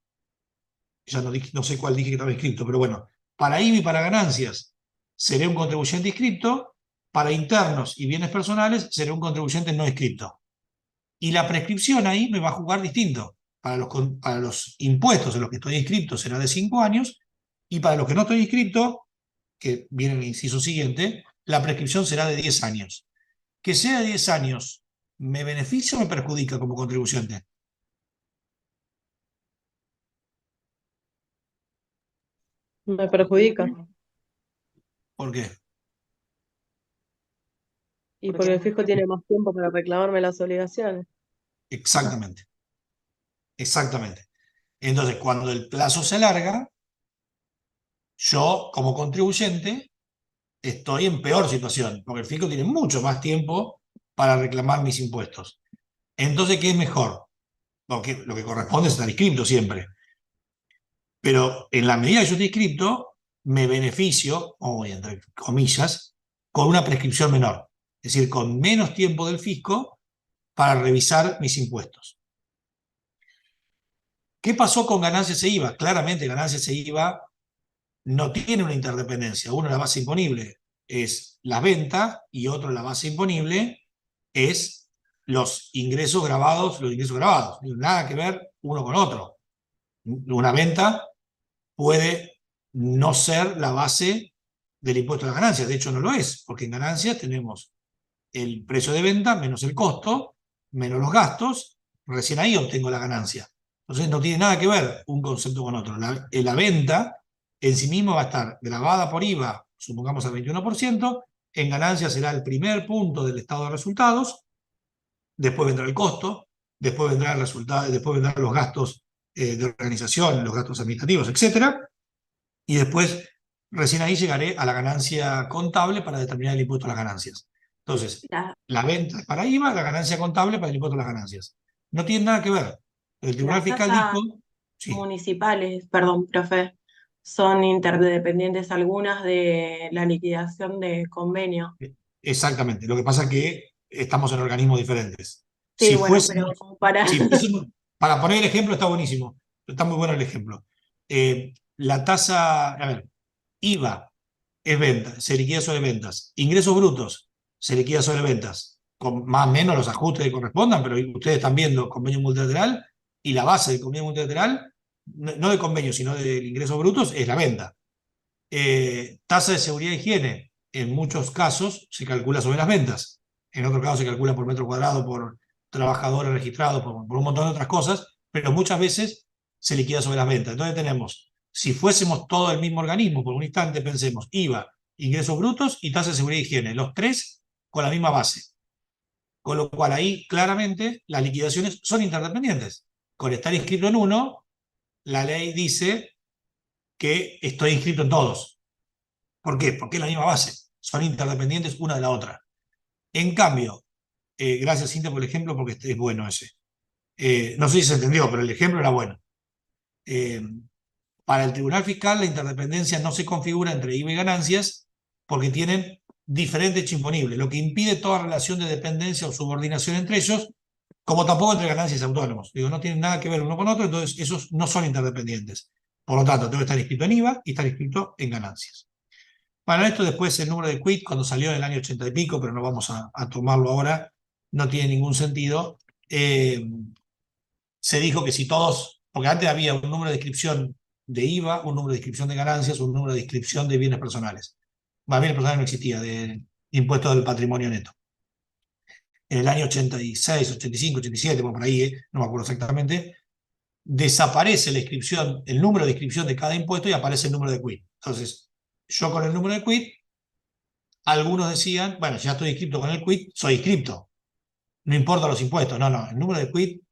ya no sé cuál dije que estaba inscrito, pero bueno, para IVA y para ganancias seré un contribuyente inscrito, para internos y bienes personales seré un contribuyente no inscrito. Y la prescripción ahí me va a jugar distinto. Para los impuestos en los que estoy inscrito será de 5 años, y para los que no estoy inscrito, que viene en el inciso siguiente, la prescripción será de 10 años. Que sea de 10 años, ¿me beneficia o me perjudica como contribuyente? Me perjudica. ¿Por qué? Y porque el fisco tiene más tiempo para reclamarme las obligaciones. Exactamente. Exactamente. Entonces, cuando el plazo se alarga, yo como contribuyente estoy en peor situación, porque el fisco tiene mucho más tiempo para reclamar mis impuestos. Entonces, ¿qué es mejor? Lo que corresponde es estar inscripto siempre. Pero en la medida que yo estoy inscripto, me beneficio, o entre comillas, con una prescripción menor. Es decir, con menos tiempo del fisco para revisar mis impuestos. ¿Qué pasó con ganancias e IVA? Claramente ganancias e IVA no tiene una interdependencia. Uno, la base imponible es la venta, y otro, la base imponible es los ingresos grabados. Nada que ver uno con otro. Una venta puede no ser la base del impuesto a las ganancias. De hecho, no lo es, porque en ganancias tenemos el precio de venta menos el costo, menos los gastos. Recién ahí obtengo la ganancia. Entonces no tiene nada que ver un concepto con otro. La venta en sí misma va a estar grabada por IVA, supongamos al 21%, en ganancias será el primer punto del estado de resultados, después vendrá el costo, después vendrá el resultado, después vendrán los gastos de organización, los gastos administrativos, etcétera, y después recién ahí llegaré a la ganancia contable para determinar el impuesto a las ganancias. Entonces, La- la venta es para IVA, la ganancia contable para el impuesto a las ganancias. No tiene nada que ver. El Tribunal las Fiscal tasas dijo, sí, municipales, perdón, profe, son interdependientes algunas de la liquidación de convenio. exactamente. Lo que pasa es que estamos en organismos diferentes. Sí, Si bueno, fuésemos, pero para... si fuésemos, para poner el ejemplo, está buenísimo, está muy bueno el ejemplo. La tasa, a ver, IVA es venta, se liquida sobre ventas. Ingresos brutos se liquida sobre ventas, con más o menos los ajustes que correspondan, pero ustedes están viendo convenio multilateral y la base del convenio multilateral, no de convenio, sino de ingresos brutos, es la venta. Tasa de seguridad e higiene, en muchos casos se calcula sobre las ventas, en otros casos se calcula por metro cuadrado, por trabajadores registrados, por un montón de otras cosas, pero muchas veces se liquida sobre las ventas. Entonces tenemos, si fuésemos todo el mismo organismo, por un instante pensemos IVA, ingresos brutos y tasa de seguridad e higiene, los tres con la misma base. Con lo cual ahí claramente las liquidaciones son interdependientes. Con estar inscrito en uno, la ley dice que estoy inscrito en todos. ¿Por qué? Porque es la misma base. Son interdependientes una de la otra. En cambio, gracias Cintia por el ejemplo, porque es bueno ese. No sé si se entendió, pero el ejemplo era bueno. Para el Tribunal Fiscal la interdependencia no se configura entre IVA y ganancias porque tienen diferentes hecho imponible, lo que impide toda relación de dependencia o subordinación entre ellos, como tampoco entre ganancias y autónomos. Digo, no tienen nada que ver uno con otro, entonces esos no son interdependientes. Por lo tanto, tengo que estar inscrito en IVA y estar inscrito en ganancias. Bueno, esto después el número de quit, cuando salió en el año 80 y pico, pero no vamos a tomarlo ahora, no tiene ningún sentido. Se dijo que si todos, porque antes había un número de inscripción de IVA, un número de inscripción de ganancias, un número de inscripción de bienes personales. Más bienes personales no existía, de impuesto del patrimonio neto. En el año 86, 85, 87, por ahí, no me acuerdo exactamente, desaparece la inscripción, el número de inscripción de cada impuesto y aparece el número de quit. Entonces, yo con el número de quit, algunos decían, bueno, ya estoy inscrito con el quit, soy inscripto. No importa los impuestos, no, el número de quit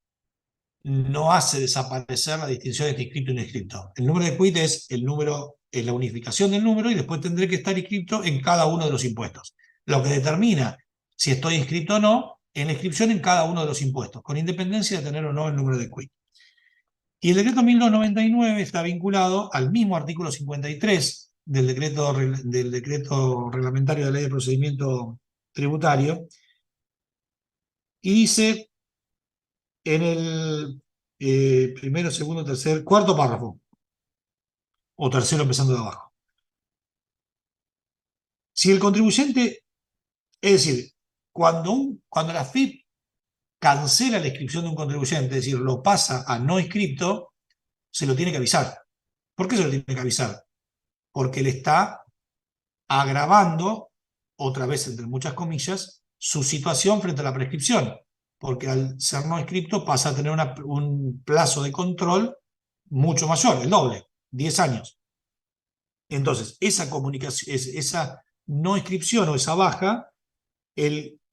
no hace desaparecer la distinción entre inscripto y no inscripto. El número de quit es el número, es la unificación del número y después tendré que estar inscripto en cada uno de los impuestos. Lo que determina si estoy inscrito o no en la inscripción en cada uno de los impuestos, con independencia de tener o no el número de quit. Y el decreto 1299 está vinculado al mismo artículo 53 del decreto reglamentario de la Ley de Procedimiento Tributario, y dice en el primero, segundo, tercer, cuarto párrafo, o tercero empezando de abajo. Si el contribuyente, es decir, cuando la FIP cancela la inscripción de un contribuyente, es decir, lo pasa a no inscripto, se lo tiene que avisar. ¿Por qué se lo tiene que avisar? Porque le está agravando, otra vez entre muchas comillas, su situación frente a la prescripción, porque al ser no inscripto pasa a tener un plazo de control mucho mayor, el doble, 10 años. Entonces, esa comunicación, esa no inscripción o esa baja,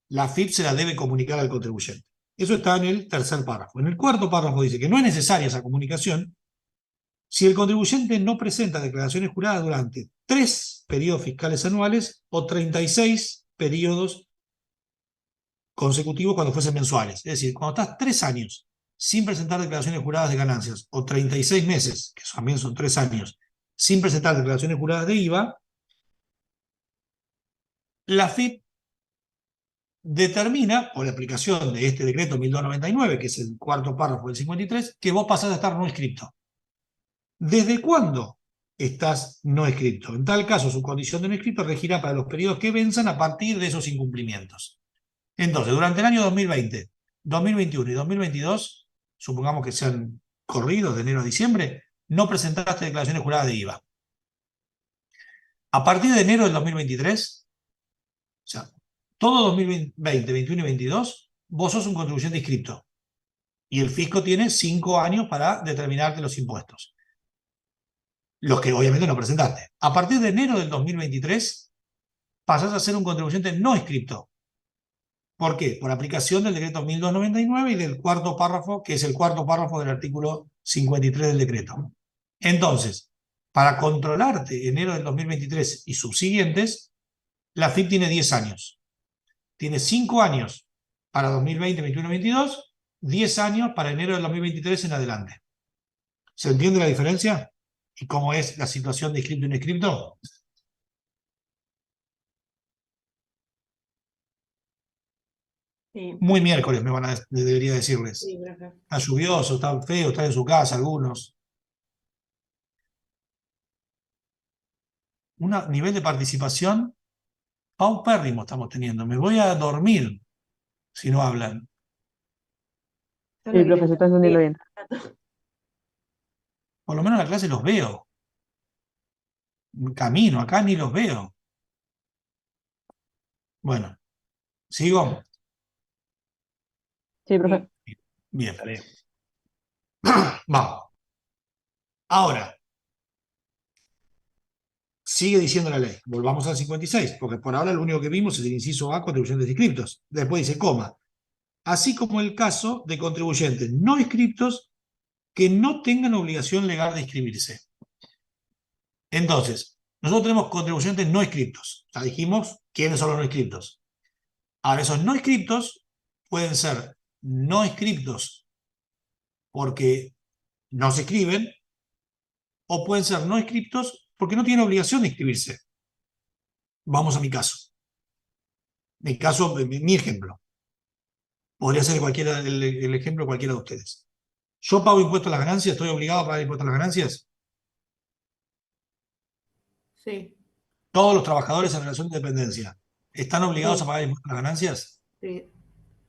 la FIP se la debe comunicar al contribuyente. Eso está en el tercer párrafo. En el cuarto párrafo dice que no es necesaria esa comunicación si el contribuyente no presenta declaraciones juradas durante 3 periodos fiscales anuales o 36 periodos consecutivos cuando fuesen mensuales. Es decir, cuando estás 3 años sin presentar declaraciones juradas de ganancias o 36 meses, que también son 3 años, sin presentar declaraciones juradas de IVA, la FIP determina, por la aplicación de este decreto 1299, que es el cuarto párrafo del 53, que vos pasás a estar no inscripto. ¿Desde cuándo estás no inscripto? En tal caso, su condición de no inscripto regirá para los periodos que venzan a partir de esos incumplimientos. Entonces, durante el año 2020, 2021 y 2022, supongamos que sean corridos de enero a diciembre, no presentaste declaraciones juradas de IVA. A partir de enero del 2023, o sea, todo 2020, 2021 y 2022, vos sos un contribuyente inscripto. Y el fisco tiene 5 años para determinarte los impuestos. Los que obviamente no presentaste. A partir de enero del 2023, pasás a ser un contribuyente no inscripto. ¿Por qué? Por aplicación del decreto 1299 y del cuarto párrafo, que es el cuarto párrafo del artículo 53 del decreto. Entonces, para controlarte enero del 2023 y subsiguientes, la FIP tiene 10 años. Tiene 5 años para 2020, 2021, 2022, 10 años para enero del 2023 en adelante. ¿Se entiende la diferencia? ¿Y cómo es la situación de inscripto y no inscripto? Sí, Muy miércoles debería decirles. Sí, profe. Está lluvioso, está feo, está en su casa algunos. Un nivel de participación paupérrimo estamos teniendo. Me voy a dormir si no hablan. yo Sí, lo que profe, les se está entendiendo bien. Por lo menos en la clase los veo. Camino, acá ni los veo. Bueno, ¿sigo? Sí, profe. Bien. Vamos. Ahora, sigue diciendo la ley. Volvamos al 56, porque por ahora lo único que vimos es el inciso A, contribuyentes inscriptos. Después dice coma. Así como el caso de contribuyentes no inscriptos que no tengan obligación legal de inscribirse. Entonces, nosotros tenemos contribuyentes no inscriptos. Ya dijimos quiénes son los no inscriptos. Ahora, esos no inscriptos pueden ser no inscriptos porque no se inscriben, o pueden ser no inscriptos porque no tienen obligación de inscribirse. Vamos a mi caso. Mi ejemplo. Podría ser el ejemplo de cualquiera de ustedes. Yo pago impuestos a las ganancias, estoy obligado a pagar impuestos a las ganancias. Sí, Todos los trabajadores en relación de dependencia, ¿están obligados a Sí, pagar impuestos a las ganancias? sí.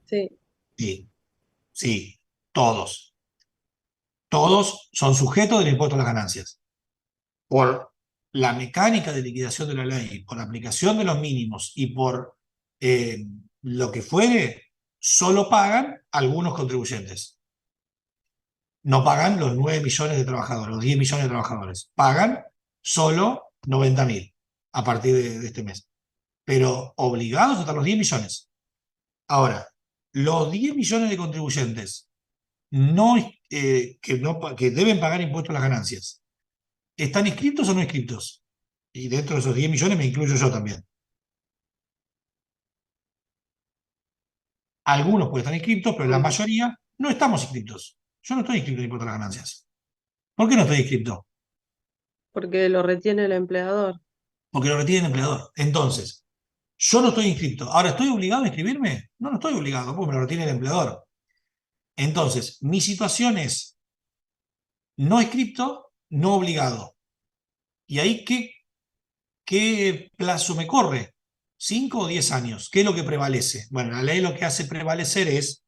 sí, Sí, sí, todos. Todos son sujetos del impuesto a las ganancias. Por la mecánica de liquidación de la ley, por la aplicación de los mínimos y por lo que fuere, solo pagan algunos contribuyentes. No pagan los 9 millones de trabajadores, los 10 millones de trabajadores. Pagan solo 90.000 a partir de este mes. Pero obligados hasta los 10 millones. Ahora, los 10 millones de contribuyentes que deben pagar impuestos a las ganancias, ¿están inscritos o no inscritos? Y dentro de esos 10 millones me incluyo yo también. Algunos pueden estar inscritos, pero la mayoría no estamos inscritos. Yo no estoy inscrito en impuesto a las ganancias. ¿Por qué no estoy inscrito? Porque lo retiene el empleador. Porque lo retiene el empleador. Entonces, yo no estoy inscrito. Ahora, ¿estoy obligado a inscribirme? No, no estoy obligado, porque me lo retiene el empleador. Entonces, mi situación es no inscrito, no obligado. ¿Y ahí qué plazo me corre? ¿5 o 10 años? ¿Qué es lo que prevalece? Bueno, la ley lo que hace prevalecer es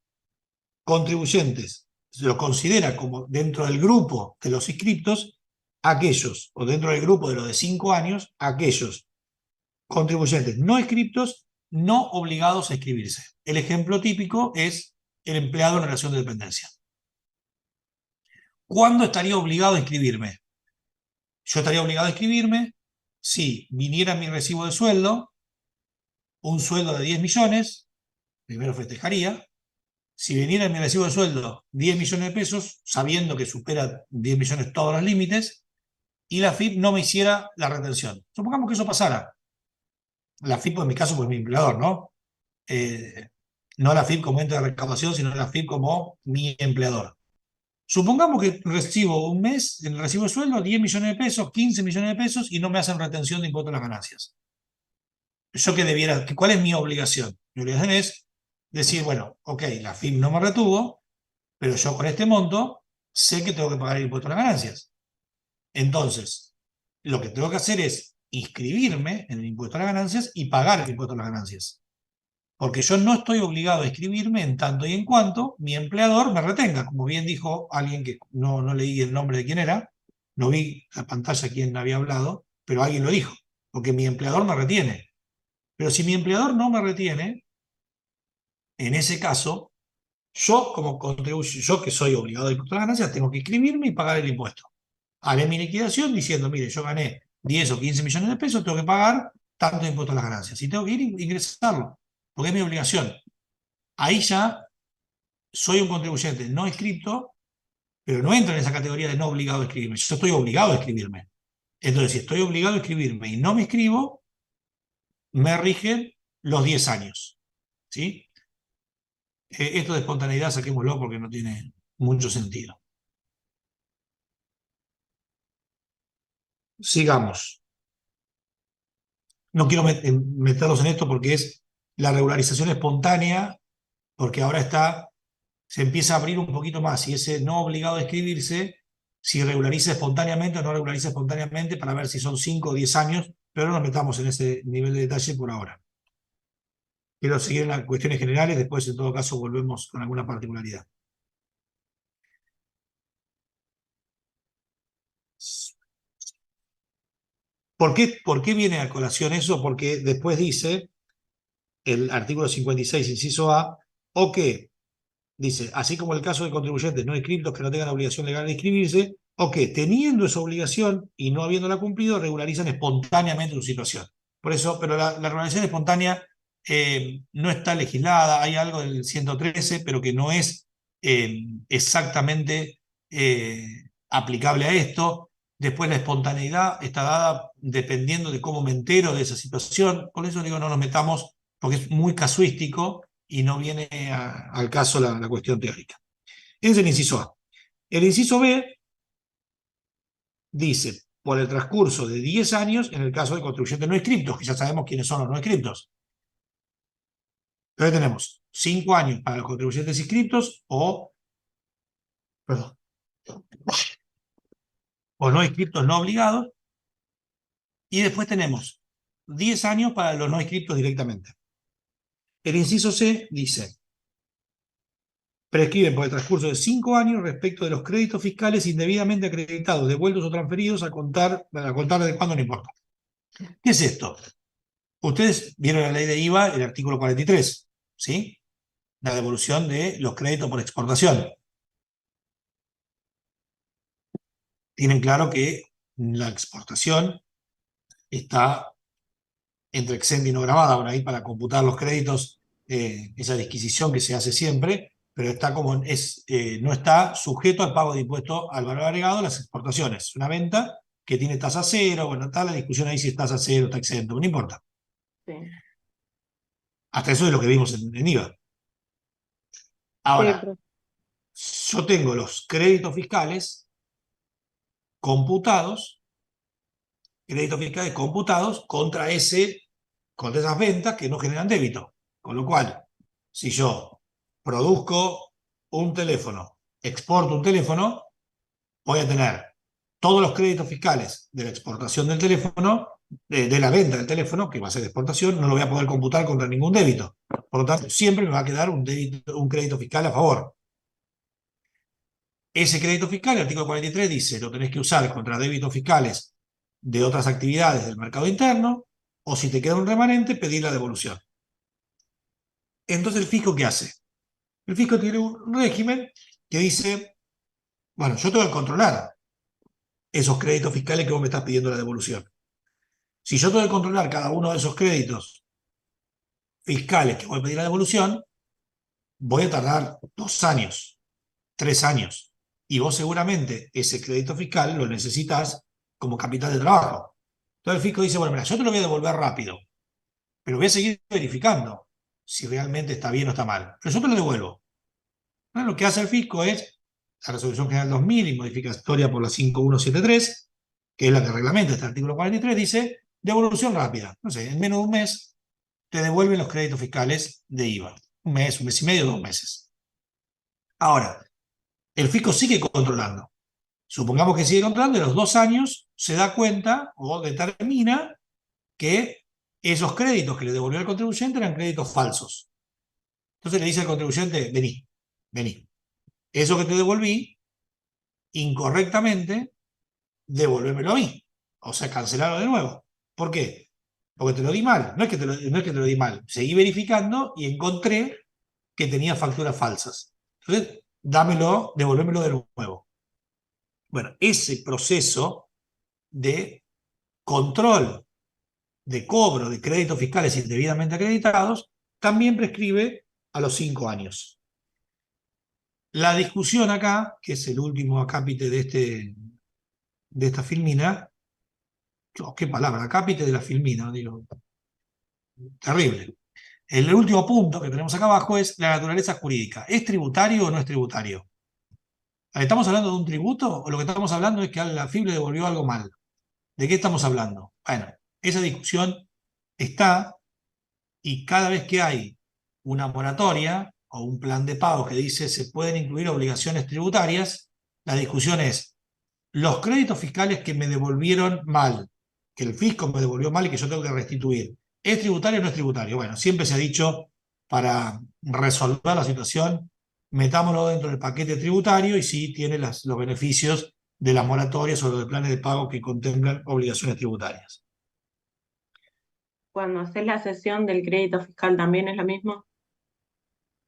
contribuyentes. Se los considera como dentro del grupo de los inscriptos, aquellos, o dentro del grupo de los de 5 años, aquellos contribuyentes no inscriptos, no obligados a inscribirse. El ejemplo típico es el empleado en relación de dependencia. ¿Cuándo estaría obligado a inscribirme? Yo estaría obligado a inscribirme si viniera mi recibo de sueldo, un sueldo de 10 millones, primero festejaría. Si viniera mi recibo de sueldo 10 millones de pesos, sabiendo que supera 10 millones todos los límites, y la FIP no me hiciera la retención. Supongamos que eso pasara. La FIP, en mi caso, pues mi empleador, ¿no? No la FIP como ente de recaudación, sino la FIP como mi empleador. Supongamos que recibo un mes, en el recibo de sueldo, 10 millones de pesos, 15 millones de pesos, y no me hacen retención de impuestos a las ganancias. ¿Yo qué debiera? ¿Cuál es mi obligación? Mi obligación es decir, bueno, ok, la FIP no me retuvo, pero yo con este monto sé que tengo que pagar el impuesto a las ganancias. Entonces, lo que tengo que hacer es inscribirme en el impuesto a las ganancias y pagar el impuesto a las ganancias. Porque yo no estoy obligado a inscribirme en tanto y en cuanto mi empleador me retenga. Como bien dijo alguien que no leí el nombre de quién era, no vi la pantalla quién había hablado, pero alguien lo dijo, porque mi empleador me retiene. Pero si mi empleador no me retiene, en ese caso, yo como contribuyente, yo que soy obligado a impuesto a las ganancias, tengo que inscribirme y pagar el impuesto. Haré mi liquidación diciendo, mire, yo gané 10 o 15 millones de pesos, tengo que pagar tanto de impuesto a las ganancias. Y tengo que ir e ingresarlo, porque es mi obligación. Ahí ya soy un contribuyente no inscrito, pero no entro en esa categoría de no obligado a inscribirme. Yo estoy obligado a inscribirme. Entonces, si estoy obligado a inscribirme y no me inscribo, me rigen los 10 años. ¿Sí? Esto de espontaneidad saquémoslo porque no tiene mucho sentido. Sigamos. No quiero meterlos en esto porque es la regularización espontánea porque ahora se empieza a abrir un poquito más, y ese no obligado a escribirse, si regulariza espontáneamente o no regulariza espontáneamente, para ver si son 5 o 10 años, pero no nos metamos en ese nivel de detalle por ahora. Quiero seguir en las cuestiones generales, después en todo caso volvemos con alguna particularidad. ¿Por qué viene a colación eso? Porque después dice el artículo 56, inciso A, o que dice, así como el caso de contribuyentes no inscriptos que no tengan obligación legal de inscribirse, o que teniendo esa obligación y no habiéndola cumplido, regularizan espontáneamente su situación. Por eso, pero la regularización espontánea no está legislada, hay algo del 113, pero que no es exactamente aplicable a esto. Después la espontaneidad está dada dependiendo de cómo me entero de esa situación. Por eso digo, no nos metamos, porque es muy casuístico y no viene al caso la cuestión teórica. Ese es el inciso A. El inciso B dice, por el transcurso de 10 años, en el caso de contribuyentes no inscriptos, que ya sabemos quiénes son los no inscriptos. Entonces tenemos 5 años para los contribuyentes inscriptos o no inscriptos no obligados, y después tenemos 10 años para los no inscriptos directamente. El inciso C dice, prescriben por el transcurso de 5 años respecto de los créditos fiscales indebidamente acreditados, devueltos o transferidos a contar de cuándo no importa. ¿Qué es esto? Ustedes vieron la ley de IVA, el artículo 43, ¿sí? La devolución de los créditos por exportación. Tienen claro que la exportación está entre exenta y no grabada, bueno, ahí para computar los créditos, esa disquisición que se hace siempre, pero está no está sujeto al pago de impuesto al valor agregado las exportaciones. Una venta que tiene tasa cero, bueno, está la discusión ahí si es tasa cero, está exento, no importa. Sí. Hasta eso es lo que vimos en IVA. Ahora, yo tengo los créditos fiscales computados contra esas ventas que no generan débito. Con lo cual, si yo produzco un teléfono, exporto un teléfono, voy a tener todos los créditos fiscales de la exportación del teléfono, de la venta del teléfono, que va a ser de exportación, no lo voy a poder computar contra ningún débito. Por lo tanto, siempre me va a quedar un crédito fiscal a favor. Ese crédito fiscal, el artículo 43 dice, lo tenés que usar contra débitos fiscales de otras actividades del mercado interno, o si te queda un remanente, pedir la devolución. Entonces, ¿el fisco qué hace? El fisco tiene un régimen que dice, bueno, yo tengo que controlar esos créditos fiscales que vos me estás pidiendo la devolución. Si yo tengo que controlar cada uno de esos créditos fiscales que voy a pedir la devolución, voy a tardar 2 años, 3 años. Y vos seguramente ese crédito fiscal lo necesitas como capital de trabajo. Entonces el fisco dice, bueno, mira, yo te lo voy a devolver rápido, pero voy a seguir verificando si realmente está bien o está mal. Pero yo te lo devuelvo. Lo que hace el fisco es la Resolución General 2000 y modificatoria por la 5173, que es la que reglamenta este artículo 43, dice devolución rápida. No sé, en menos de un mes te devuelven los créditos fiscales de IVA. Un mes y medio, 2 meses. Ahora, el fisco sigue controlando. Supongamos que sigue controlando y a los 2 años se da cuenta o determina que esos créditos que le devolvió el contribuyente eran créditos falsos. Entonces le dice al contribuyente, vení. Eso que te devolví, incorrectamente, devolvémelo a mí. O sea, cancelarlo de nuevo. ¿Por qué? Porque te lo di mal. No es que te lo di mal. Seguí verificando y encontré que tenía facturas falsas. Entonces, devolvémelo de nuevo. Bueno, ese proceso de control, de cobro de créditos fiscales indebidamente acreditados, también prescribe a los 5 años. La discusión acá, que es el último acápite de esta filmina, qué palabra, acápite de la filmina, digo, terrible. El último punto que tenemos acá abajo es la naturaleza jurídica. ¿Es tributario o no es tributario? ¿Estamos hablando de un tributo o lo que estamos hablando es que a la AFIP le devolvió algo mal? ¿De qué estamos hablando? Bueno, esa discusión está, y cada vez que hay una moratoria o un plan de pago que dice se pueden incluir obligaciones tributarias, la discusión es los créditos fiscales que me devolvieron mal, que el fisco me devolvió mal y que yo tengo que restituir. ¿Es tributario o no es tributario? Bueno, siempre se ha dicho, para resolver la situación, metámoslo dentro del paquete tributario y sí tiene los beneficios de las moratorias o de los planes de pago que contemplan obligaciones tributarias. Cuando haces la sesión del crédito fiscal también es lo mismo.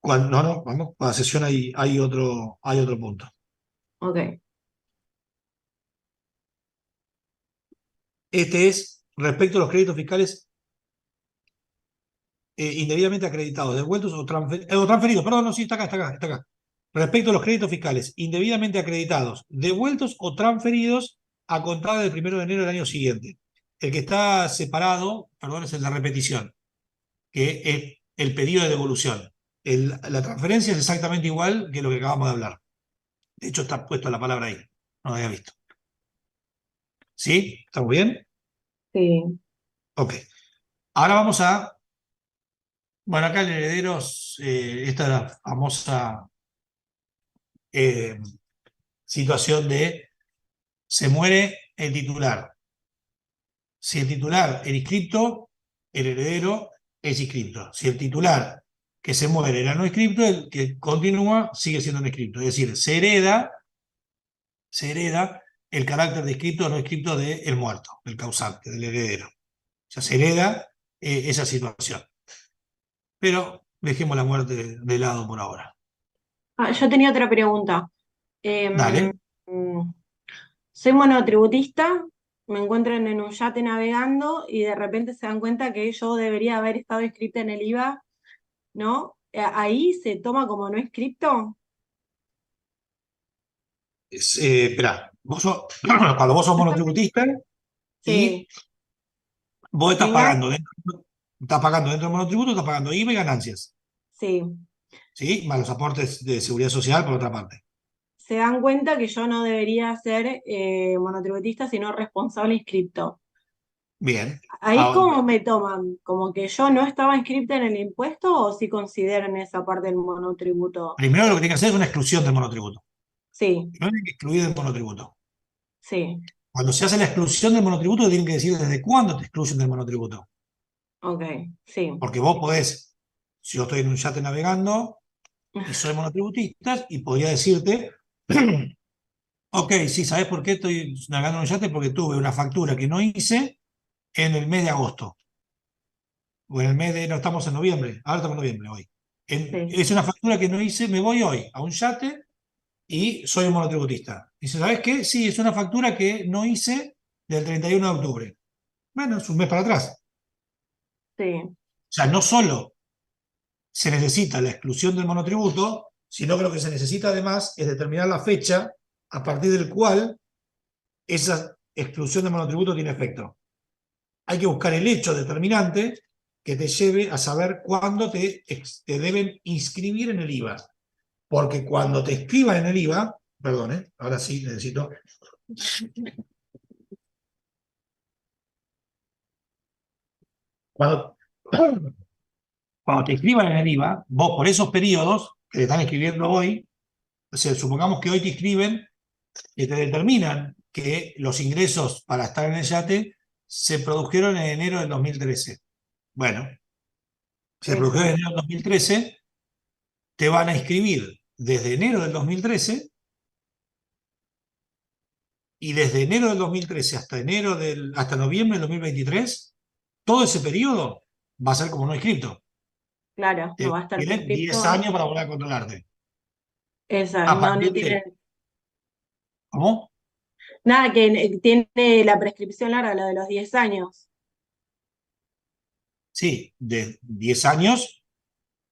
No, vamos, para la sesión hay otro punto. Ok. Este es respecto a los créditos fiscales indebidamente acreditados, devueltos o transferidos. Perdón, no, sí, está acá. Respecto a los créditos fiscales indebidamente acreditados, devueltos o transferidos a contar del 1 de enero del año siguiente. El que está separado, perdón, es el de repetición, que es el pedido de devolución. La transferencia es exactamente igual que lo que acabamos de hablar. De hecho, está puesta la palabra ahí. No lo había visto. ¿Sí? ¿Estamos bien? Sí. Ok. Ahora vamos a. Bueno, acá el heredero, esta es la famosa situación de se muere el titular. Si el titular era inscripto, el heredero es inscripto. Si el titular que se muere era no inscripto, el que continúa sigue siendo no inscripto. Es decir, se hereda el carácter de inscripto o no inscripto del muerto, del causante, del heredero. O sea, se hereda esa situación. Pero dejemos la muerte de lado por ahora. Yo tenía otra pregunta. Em, Dale. mm, Soy monotributista, me encuentran en un yate navegando y de repente se dan cuenta que yo debería haber estado inscrita en el IVA, ¿no? ¿Ahí se toma como no inscripto? Esperá, cuando vos sos monotributista y Sí, vos me engan- estás pagando dentro del monotributo, estás pagando IVA y ganancias, sí. ¿sí? Más los aportes de seguridad social por otra parte. Se dan cuenta que yo no debería ser monotributista, sino responsable inscripto. Bien. ¿Ahí Ahora, cómo me toman? ¿Como que yo no estaba inscripta en el impuesto o si consideran esa parte del monotributo? primero lo que tiene que hacer es una exclusión del monotributo. Sí, No hay que excluir del monotributo. sí, Cuando se hace la exclusión del monotributo, te tienen que decir desde cuándo te excluyen del monotributo. ok, sí. Porque vos podés, si yo estoy en un yate navegando y soy monotributista, y podría decirte, ok, sí, ¿sabés por qué estoy navegando en un yate? Porque tuve una factura que no hice en el mes de agosto. O en el mes de, no estamos en noviembre, ahora estamos en noviembre hoy. Sí, Es una factura que no hice, me voy hoy a un yate y soy un monotributista. Dice, ¿sabes qué? Sí, es una factura que no hice del 31 de octubre. Bueno, es un mes para atrás. sí. O sea, no solo se necesita la exclusión del monotributo, sino que lo que se necesita además es determinar la fecha a partir del cual esa exclusión del monotributo tiene efecto. Hay que buscar el hecho determinante que te lleve a saber cuándo te deben inscribir en el IVA. Porque cuando te escriban en el IVA, perdón, ahora sí necesito. Cuando, cuando te escriban en el IVA, vos por esos periodos que te están escribiendo hoy, o sea, supongamos que hoy te escriben y te determinan que los ingresos para estar en el yate se produjeron en enero del 2013. Bueno, se produjeron en Eso, enero del 2013, te van a inscribir desde enero del 2013 y desde enero del 2013 hasta noviembre del 2023, todo ese periodo va a ser como no inscripto. claro, no va a estar Tienes 10 inscripto. años para volver a controlarte. Esa, A no, no partir de. tiene ¿Cómo? nada que tiene la prescripción larga, lo de los 10 años, Sí, de 10 años,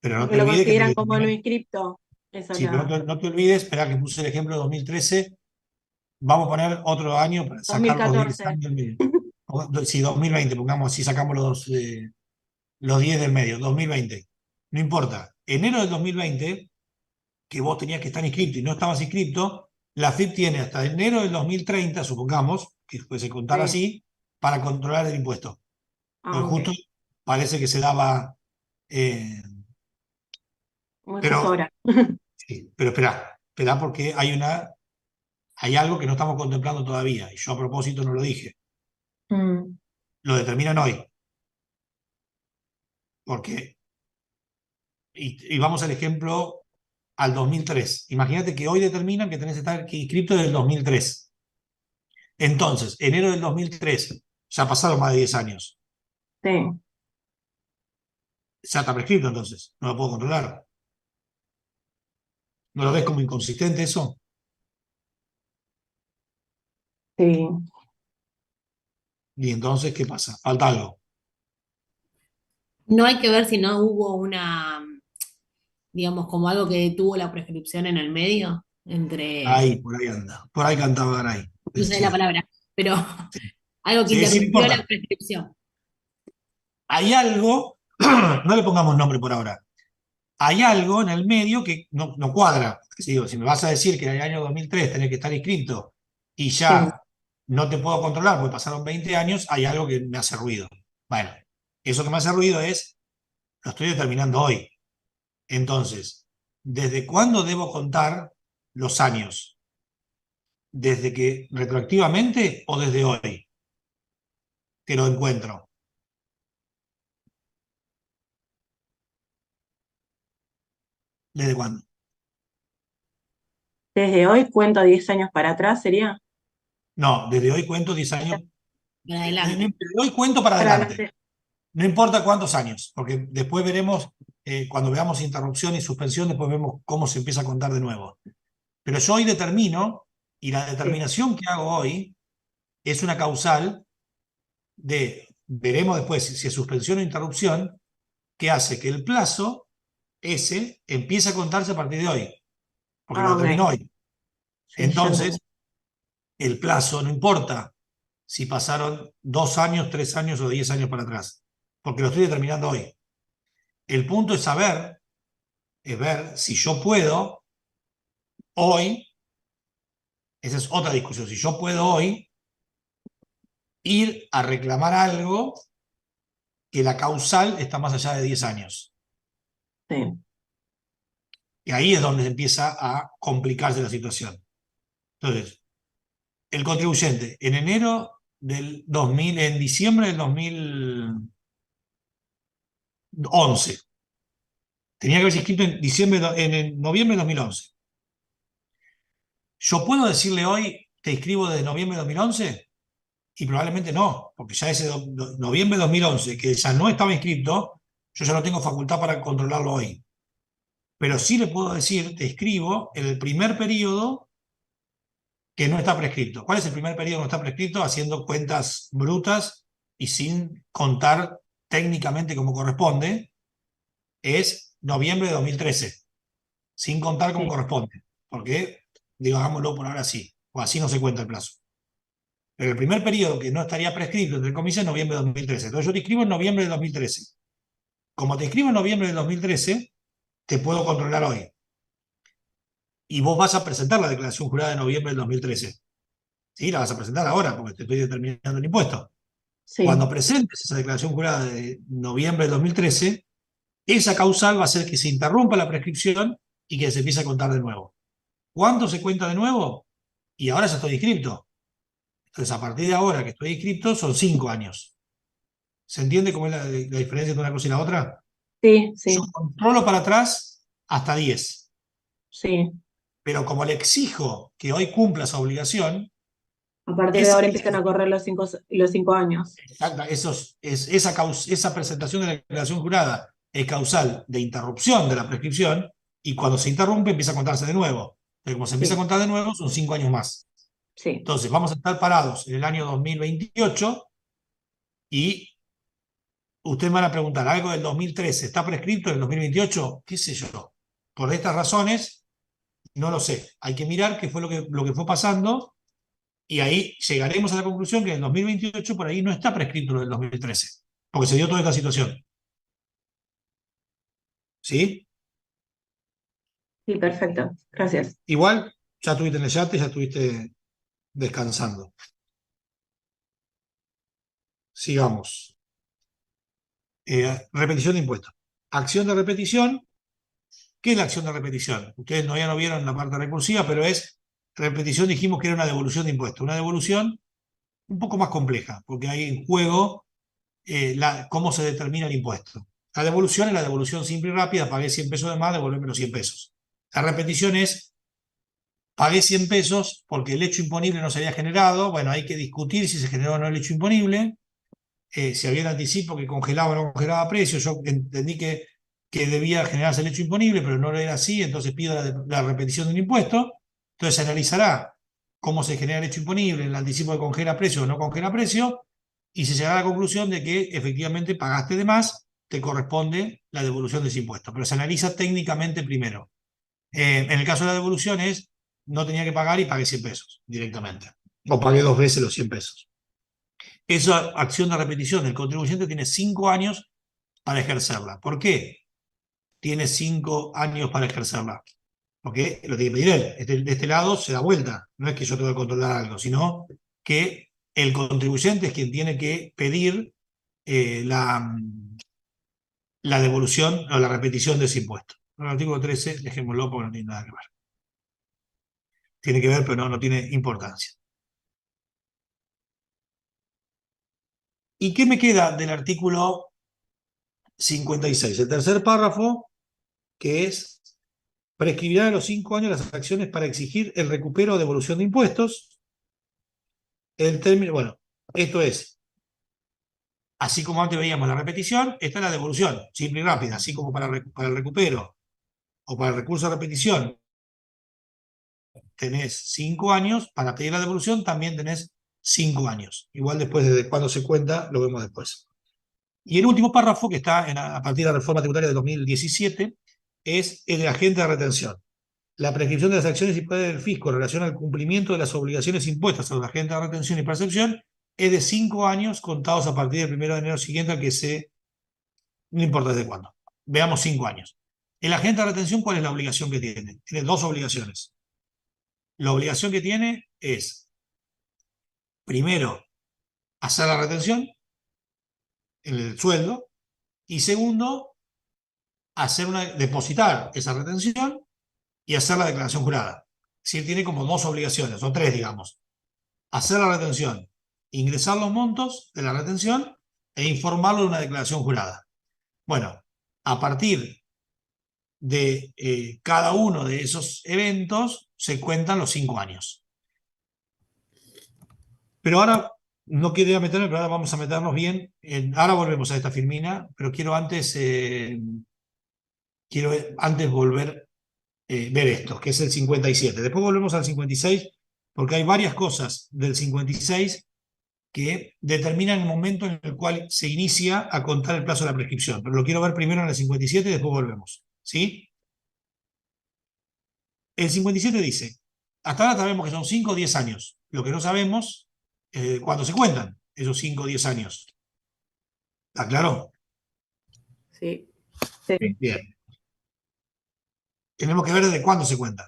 pero no porque te lo olvides que te consideran como no determinan. inscripto. Eso es Sí, pero no te olvides, espera que puse el ejemplo de 2013. Vamos a poner otro año para sacar los 10 2014. años del medio. Sí, 2020, pongamos así, sacamos los 10 del medio, 2020. No importa. Enero del 2020, que vos tenías que estar inscrito y no estabas inscrito, la FIP tiene hasta enero del 2030, supongamos, que fuese contar Sí, así, para controlar el impuesto. Pues ok. justo parece que se daba Muy muy Pero, justo ahora. sí, pero espera porque hay algo que no estamos contemplando todavía, y yo a propósito no lo dije. Mm, Lo determinan hoy, porque, y vamos al ejemplo al 2003. Imagínate que hoy determinan que tenés que estar inscrito desde el 2003. Entonces, enero del 2003, ya pasaron más de 10 años. sí, Ya está prescrito entonces, no lo puedo controlar. ¿No lo ves como inconsistente eso? sí. Y entonces, ¿qué pasa? Falta algo. No hay que ver si no hubo una, digamos, como algo que detuvo la prescripción en el medio, entre, Ahí, por ahí anda. Por ahí cantaba Garay. no sé la Decía. palabra, pero algo que Sí, sí, no interrumpió la importa. prescripción. Hay algo, no le pongamos nombre por ahora. Hay algo en el medio que no cuadra. Si, digo, si me vas a decir que en el año 2003 tenés que estar inscrito y Sí. ya no te puedo controlar porque pasaron 20 años, hay algo que me hace ruido. Bueno, eso que me hace ruido es, lo estoy determinando hoy. Entonces, ¿desde cuándo debo contar los años? ¿Desde que retroactivamente o desde hoy que lo encuentro? ¿Desde cuándo? Desde hoy cuento 10 años para atrás, ¿sería? No, desde hoy cuento 10 años. Para adelante. Desde hoy cuento para Para adelante. adelante. No importa cuántos años, porque después veremos, cuando veamos interrupción y suspensión, después vemos cómo se empieza a contar de nuevo. Pero yo hoy determino, y la Sí. determinación que hago hoy es una causal veremos después si es suspensión o interrupción, que hace que el plazo ese empiece a contarse a partir de hoy, porque lo Ah, determino ok. hoy. Sí, ya Entonces, entendí. el plazo no importa si pasaron 2 años, 3 años o 10 años para atrás, porque lo estoy determinando hoy. El punto es ver si yo puedo hoy, esa es otra discusión, si yo puedo hoy ir a reclamar algo que la causal está más allá de 10 años. Sí. Y ahí es donde empieza a complicarse la situación. Entonces, el contribuyente en enero del 2000, en diciembre del 2011, tenía que haberse inscrito en, en noviembre del 2011. ¿Yo puedo decirle hoy, te inscribo desde noviembre de 2011? Y probablemente no, porque ya ese noviembre de 2011, que ya no estaba inscrito, yo ya no tengo facultad para controlarlo hoy. Pero sí le puedo decir, te escribo en el primer periodo que no está prescrito. ¿Cuál es el primer periodo que no está prescrito? Haciendo cuentas brutas y sin contar técnicamente como corresponde, es noviembre de 2013, sin contar como Sí. corresponde. Porque, digo, hagámoslo por ahora sí, o así no se cuenta el plazo. Pero el primer periodo que no estaría prescrito, entre comillas, es noviembre de 2013. Entonces yo te escribo en noviembre de 2013. Como te escribo en noviembre de 2013, te puedo controlar hoy. Y vos vas a presentar la declaración jurada de noviembre del 2013. Sí, la vas a presentar ahora porque te estoy determinando el impuesto. Sí. Cuando presentes esa declaración jurada de noviembre de 2013, esa causal va a hacer que se interrumpa la prescripción y que se empiece a contar de nuevo. ¿Cuánto se cuenta de nuevo? Y ahora ya estoy inscripto. Entonces, a partir de ahora que estoy inscripto, son 5 años. ¿Se entiende cómo es la diferencia entre una cosa y la otra? Sí, Yo sí, controlo para atrás hasta 10, sí. pero como le exijo que hoy cumpla esa obligación, A partir de esa, ahora empiezan a correr los cinco años. esa presentación de la declaración jurada es causal de interrupción de la prescripción y cuando se interrumpe empieza a contarse de nuevo. Pero como se empieza a Sí, contar de nuevo, son 5 años más. sí. Entonces, vamos a estar parados en el año 2028 y ustedes me van a preguntar, ¿algo del 2013 está prescrito en el 2028? ¿Qué sé yo? Por estas razones, no lo sé. Hay que mirar qué fue lo que fue pasando y ahí llegaremos a la conclusión que en el 2028 por ahí no está prescrito lo del 2013, porque se dio toda esta situación. ¿Sí? Sí, perfecto. Gracias. Igual, ya estuviste en el yate, ya estuviste descansando. Sigamos. Repetición de impuestos. Acción de repetición ¿Qué es la acción de repetición? Ustedes no, ya no vieron la parte recursiva, pero repetición dijimos que era una devolución de impuestos. Una devolución un poco más compleja, porque hay en juego cómo se determina el impuesto. La devolución es la devolución simple y rápida, pagué 100 pesos de más, devolverme los 100 pesos. La repetición es, pagué 100 pesos porque el hecho imponible no se había generado, bueno, hay que discutir si se generó o no el hecho imponible, si había un anticipo que congelaba o no congelaba precios, yo entendí que debía generarse el hecho imponible, pero no era así, entonces pido la repetición del impuesto, entonces se analizará cómo se genera el hecho imponible, el anticipo que congela precio o no congela precio, y se llegará a la conclusión de que efectivamente pagaste de más, te corresponde la devolución de ese impuesto, pero se analiza técnicamente primero. En el caso de la devolución no tenía que pagar y pagué 100 pesos directamente, o pagué 2 veces los 100 pesos. Esa acción de repetición del contribuyente tiene 5 años para ejercerla. ¿Por qué tiene 5 años para ejercerla? Porque lo tiene que pedir él. De este lado se da vuelta. No es que yo tenga que controlar algo, sino que el contribuyente es quien tiene que pedir la devolución o la repetición de ese impuesto. En el artículo 13, dejémoslo porque no tiene nada que ver. Tiene que ver, pero no tiene importancia. ¿Y qué me queda del artículo 56? El tercer párrafo, que es: prescribirá a los 5 años las acciones para exigir el recupero o devolución de impuestos. El término, bueno, esto es, así como antes veíamos la repetición, esta es la devolución, simple y rápida, así como para el recupero o para el recurso de repetición tenés 5 años, para pedir la devolución también tenés 5 años. Igual después de cuándo se cuenta, lo vemos después. Y el último párrafo, que está a partir de la reforma tributaria de 2017, es el de agente de retención. La prescripción de las acciones y poderes del fisco en relación al cumplimiento de las obligaciones impuestas a los agentes de retención y percepción es de 5 años contados a partir del 1 de enero siguiente al que no importa desde cuándo. Veamos 5 años. El agente de retención, ¿cuál es la obligación que tiene? Tiene 2 obligaciones. La obligación que tiene es, primero, hacer la retención en el sueldo, y segundo, depositar esa retención y hacer la declaración jurada. Es decir, tiene como 2 obligaciones, o 3, digamos. Hacer la retención, ingresar los montos de la retención e informarlo de una declaración jurada. Bueno, a partir de cada uno de esos eventos se cuentan los 5 años. Pero ahora no quería meterme, pero ahora vamos a meternos bien. Ahora volvemos a esta filmina, pero quiero antes volver ver esto, que es el 57. Después volvemos al 56, porque hay varias cosas del 56 que determinan el momento en el cual se inicia a contar el plazo de la prescripción. Pero lo quiero ver primero en el 57 y después volvemos. ¿Sí? El 57 dice, hasta ahora sabemos que son 5 o 10 años. Lo que no sabemos es cuándo se cuentan esos 5 o 10 años. ¿Está claro? Sí. Bien. Tenemos que ver desde cuándo se cuentan.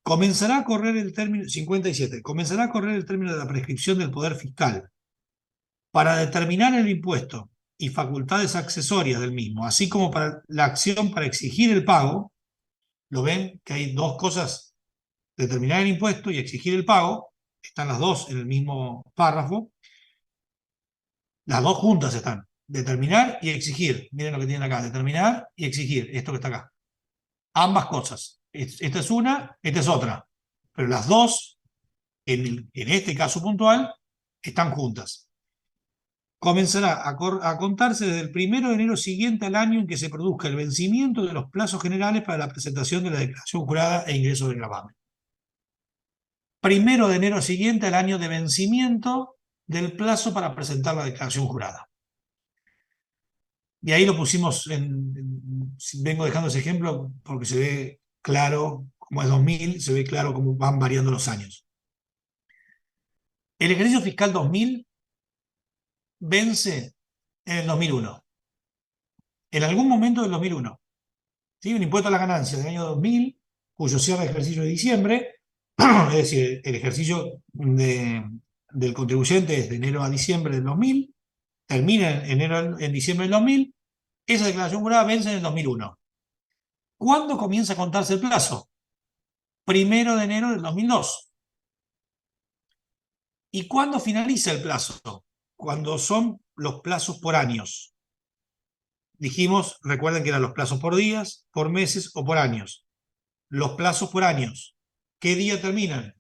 Comenzará a correr el término, 57, comenzará a correr el término de la prescripción del Poder Fiscal para determinar el impuesto y facultades accesorias del mismo, así como para la acción para exigir el pago. ¿Lo ven? Que hay 2 cosas: determinar el impuesto y exigir el pago. Están las 2 en el mismo párrafo. Las 2 juntas están. Determinar y exigir. Miren lo que tienen acá. Determinar y exigir. Esto que está acá. Ambas cosas. Esta es una, esta es otra. Pero las 2, en este caso puntual, están juntas. Comenzará a contarse desde el 1 de enero siguiente al año en que se produzca el vencimiento de los plazos generales para la presentación de la declaración jurada e ingreso del gravamen. 1 de enero siguiente al año de vencimiento del plazo para presentar la declaración jurada. Y ahí lo pusimos, vengo dejando ese ejemplo porque se ve claro, como es 2000, se ve claro cómo van variando los años. El ejercicio fiscal 2000 vence en el 2001. En algún momento del 2001. ¿Sí? Un impuesto a las ganancias del año 2000, cuyo cierre de ejercicio de diciembre, es decir, el ejercicio del contribuyente es de enero a diciembre del 2000, termina en diciembre del 2000, esa declaración jurada vence en el 2001. ¿Cuándo comienza a contarse el plazo? 1 de enero del 2002. ¿Y cuándo finaliza el plazo? Cuando son los plazos por años. Dijimos, recuerden que eran los plazos por días, por meses o por años. Los plazos por años. ¿Qué día terminan?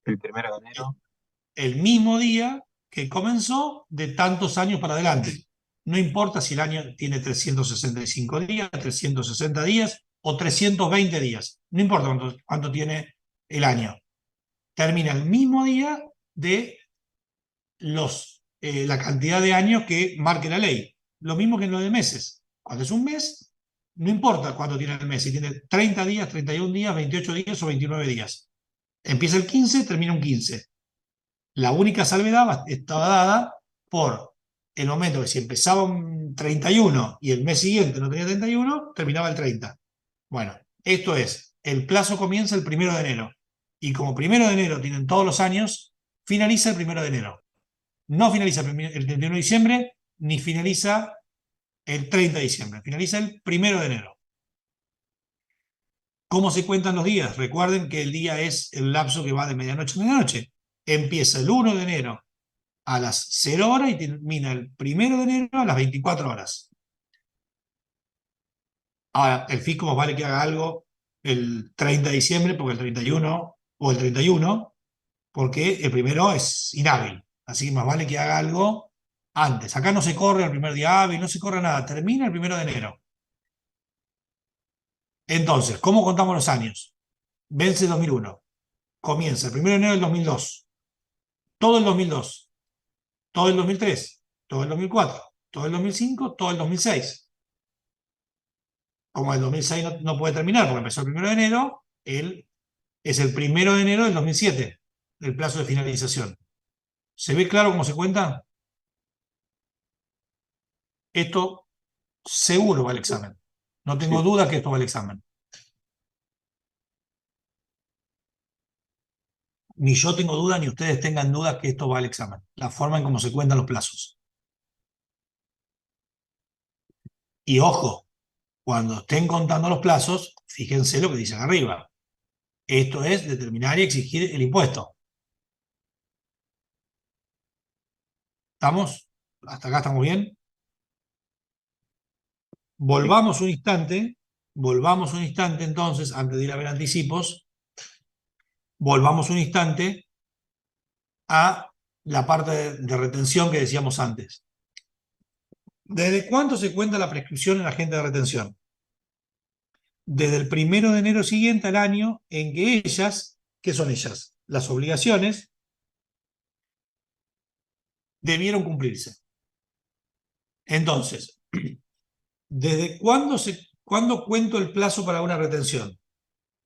El 1 de enero. El mismo día que comenzó de tantos años para adelante. No importa si el año tiene 365 días, 360 días o 320 días. No importa cuánto tiene el año. Termina el mismo día de la cantidad de años que marque la ley. Lo mismo que en lo de meses. Cuando es un mes, no importa cuánto tiene el mes, si tiene 30 días, 31 días, 28 días o 29 días. Empieza el 15, termina un 15. La única salvedad estaba dada por el momento que si empezaba un 31 y el mes siguiente no tenía 31, terminaba el 30. Bueno, esto es, el plazo comienza el 1 de enero. Y como 1 de enero tienen todos los años, finaliza el 1 de enero. No finaliza el 31 de diciembre, ni finaliza el 30 de diciembre. Finaliza el 1 de enero. ¿Cómo se cuentan los días? Recuerden que el día es el lapso que va de medianoche a medianoche. Empieza el 1 de enero a las 0 horas y termina el 1 de enero a las 24 horas. Ahora, el fisco más vale que haga algo el 30 de diciembre, porque el 31, o el 31, porque el primero es inhábil. Así que más vale que haga algo antes. Acá no se corre el primer día hábil, no se corre nada. Termina el 1 de enero. Entonces, ¿cómo contamos los años? Vence 2001. Comienza el 1 de enero del 2002. Todo el 2002. Todo el 2003. Todo el 2004. Todo el 2005. Todo el 2006. Como el 2006 no puede terminar porque empezó el 1 de enero, es el 1 de enero del 2007, el plazo de finalización. ¿Se ve claro cómo se cuenta? Esto seguro va al examen. No tengo Sí. duda que esto va al examen. Ni yo tengo duda, ni ustedes tengan duda que esto va al examen. La forma en cómo se cuentan los plazos. Y ojo, cuando estén contando los plazos, fíjense lo que dicen arriba. Esto es determinar y exigir el impuesto. ¿Estamos? ¿Hasta acá estamos bien? Volvamos un instante entonces, antes de ir a ver anticipos, volvamos un instante a la parte de retención que decíamos antes. ¿Desde cuánto se cuenta la prescripción en la agente de retención? Desde el 1 de enero siguiente al año en que ellas, ¿qué son ellas? Las obligaciones debieron cumplirse. Entonces, ¿desde cuándo cuento el plazo para una retención?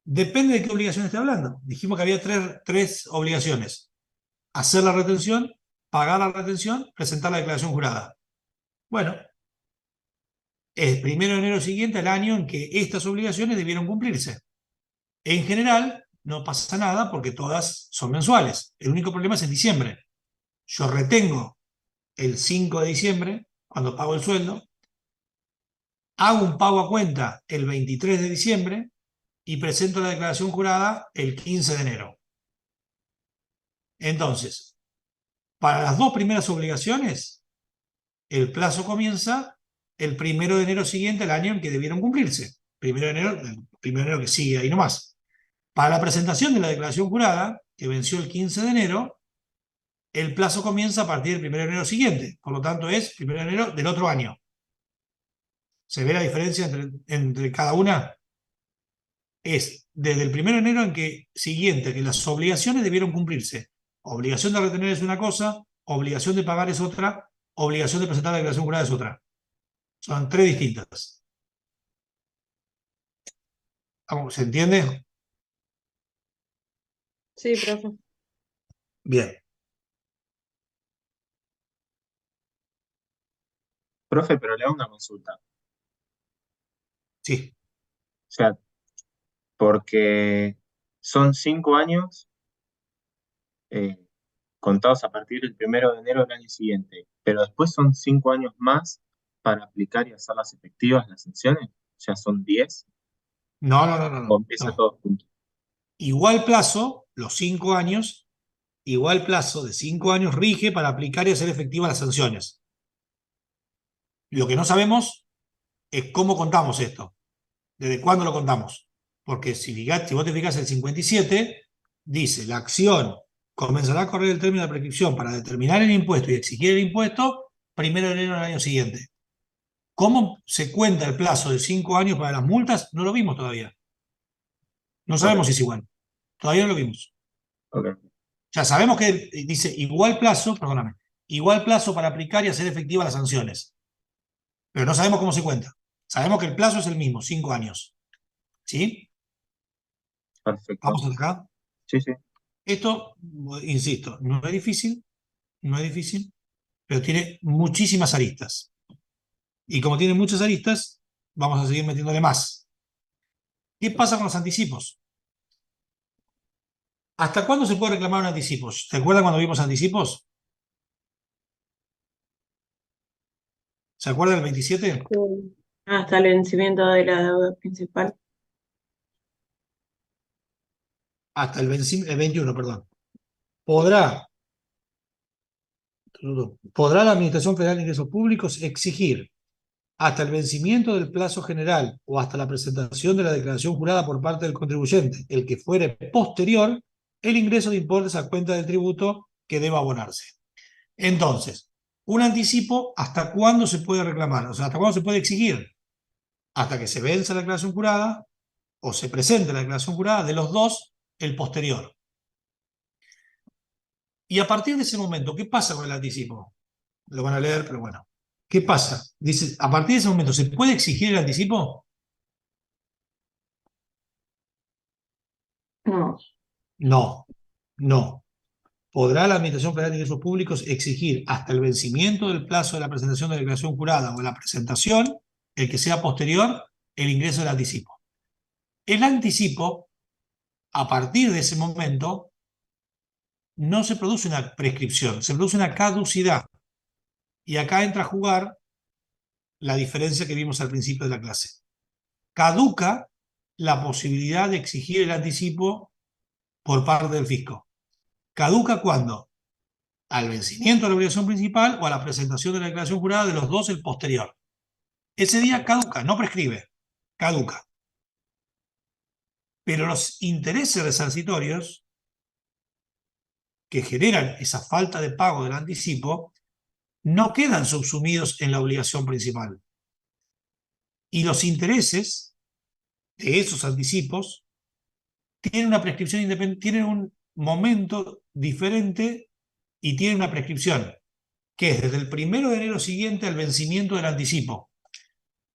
Depende de qué obligación esté hablando. Dijimos que había tres obligaciones: hacer la retención, pagar la retención, presentar la declaración jurada. Bueno, el 1 de enero siguiente al año en que estas obligaciones debieron cumplirse. En general, no pasa nada porque todas son mensuales. El único problema es en diciembre. Yo retengo el 5 de diciembre, cuando pago el sueldo, hago un pago a cuenta el 23 de diciembre y presento la declaración jurada el 15 de enero. Entonces, para las dos primeras obligaciones, el plazo comienza el 1 de enero siguiente al año en que debieron cumplirse. El 1 de enero que sigue ahí nomás. Para la presentación de la declaración jurada, que venció el 15 de enero, el plazo comienza a partir del 1 de enero siguiente. Por lo tanto, es 1 de enero del otro año. ¿Se ve la diferencia entre cada una? Es desde el 1 de enero en que siguiente, que las obligaciones debieron cumplirse. Obligación de retener es una cosa, obligación de pagar es otra, obligación de presentar la declaración jurada es otra. Son tres distintas. ¿Se entiende? Sí, profe. Bien. Profe, pero le hago una consulta. Sí. O sea, porque son 5 años eh, contados a partir del 1 de enero del año siguiente, pero después son 5 años más para aplicar y hacerlas efectivas las sanciones? ¿Ya son 10? No, no, no, no, ¿O no, empieza no. todo junto? Igual plazo, los 5 años, igual plazo de 5 años rige para aplicar y hacer efectivas las sanciones. Lo que no sabemos es cómo contamos esto, desde cuándo lo contamos. Porque si vos te fijas el 57, dice, la acción comenzará a correr el término de prescripción para determinar el impuesto y exigir el impuesto 1 de enero del año siguiente. ¿Cómo se cuenta el plazo de 5 años para las multas? No lo vimos todavía. No sabemos si es igual. Todavía no lo vimos. Ok. Ya sabemos que dice igual plazo, perdóname, igual plazo para aplicar y hacer efectivas las sanciones. Pero no sabemos cómo se cuenta. Sabemos que el plazo es el mismo, 5 años. ¿Sí? Perfecto. Vamos hasta acá. Sí, sí. Esto, insisto, no es difícil, pero tiene muchísimas aristas. Y como tiene muchas aristas, vamos a seguir metiéndole más. ¿Qué pasa con los anticipos? ¿Hasta cuándo se puede reclamar un anticipo? ¿Te acuerdan cuando vimos anticipos? ¿Se acuerdan del 27? Sí. Hasta el vencimiento de la deuda principal. Hasta el 21, perdón. Podrá la Administración Federal de Ingresos Públicos exigir hasta el vencimiento del plazo general o hasta la presentación de la declaración jurada por parte del contribuyente, el que fuere posterior, el ingreso de importes a cuenta del tributo que deba abonarse. Entonces, un anticipo, ¿hasta cuándo se puede reclamar? O sea, ¿hasta cuándo se puede exigir? Hasta que se venza la declaración jurada o se presente la declaración jurada, de los dos, el posterior. Y a partir de ese momento, ¿qué pasa con el anticipo? Lo van a leer, pero bueno. ¿Qué pasa? Dice, a partir de ese momento, ¿se puede exigir el anticipo? No. No, no. ¿Podrá la Administración Federal de Ingresos Públicos exigir hasta el vencimiento del plazo de la presentación de la declaración jurada o la presentación, el que sea posterior, el ingreso del anticipo? El anticipo, a partir de ese momento, no se produce una prescripción, se produce una caducidad. Y acá entra a jugar la diferencia que vimos al principio de la clase. Caduca la posibilidad de exigir el anticipo por parte del fisco. ¿Caduca cuándo? Al vencimiento de la obligación principal o a la presentación de la declaración jurada, de los dos el posterior. Ese día caduca, no prescribe, caduca. Pero los intereses resarcitorios que generan esa falta de pago del anticipo no quedan subsumidos en la obligación principal. Y los intereses de esos anticipos tienen una prescripción independiente, tienen un momento diferente y tienen una prescripción, que es desde el 1 de enero siguiente al vencimiento del anticipo.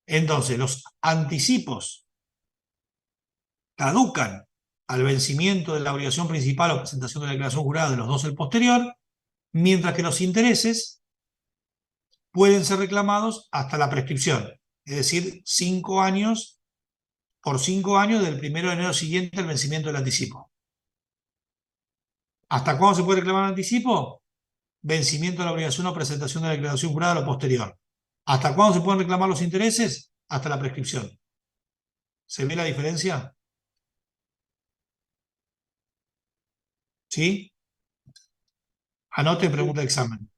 Entonces, los anticipos caducan al vencimiento de la obligación principal o presentación de la declaración jurada, de los dos el posterior, mientras que los intereses pueden ser reclamados hasta la prescripción, es decir, 5 años, por 5 años del 1 de enero siguiente al vencimiento del anticipo. ¿Hasta cuándo se puede reclamar el anticipo? Vencimiento de la obligación o presentación de la declaración jurada, lo posterior. ¿Hasta cuándo se pueden reclamar los intereses? Hasta la prescripción. ¿Se ve la diferencia? ¿Sí? Anote pregunta de examen.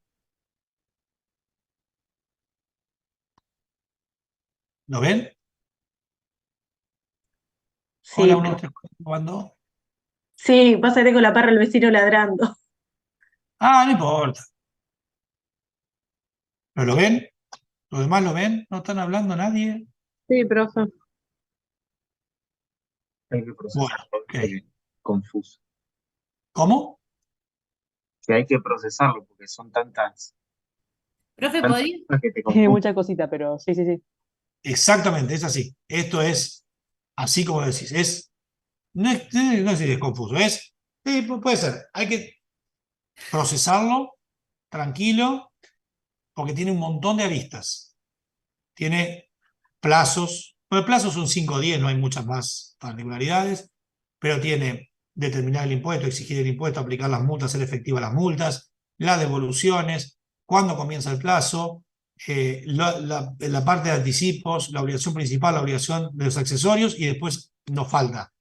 ¿Lo ven? Sí, Hola, 1, 2, 3, 4, ¿cuándo? sí, pasa que tengo la parra del vecino ladrando. Ah, no importa. ¿Pero lo ven? ¿Los demás lo ven? ¿No están hablando nadie? Sí, profe. Hay que Bueno, procesarlo, ok. porque confuso. ¿Cómo? Que hay que procesarlo porque son tantas Profe, ¿podría? cosas que te Tiene confunden. mucha cosita, pero sí, sí, sí. Exactamente, es así. Esto es así como decís. No es decir, es confuso, puede ser. Hay que procesarlo tranquilo porque tiene un montón de aristas. Tiene plazos. Bueno, plazos son 5 o 10, no hay muchas más particularidades, pero tiene determinar el impuesto, exigir el impuesto, aplicar las multas, hacer efectivas las multas, las devoluciones, cuándo comienza el plazo, la parte de anticipos, la obligación principal, la obligación de los accesorios, y después nos falta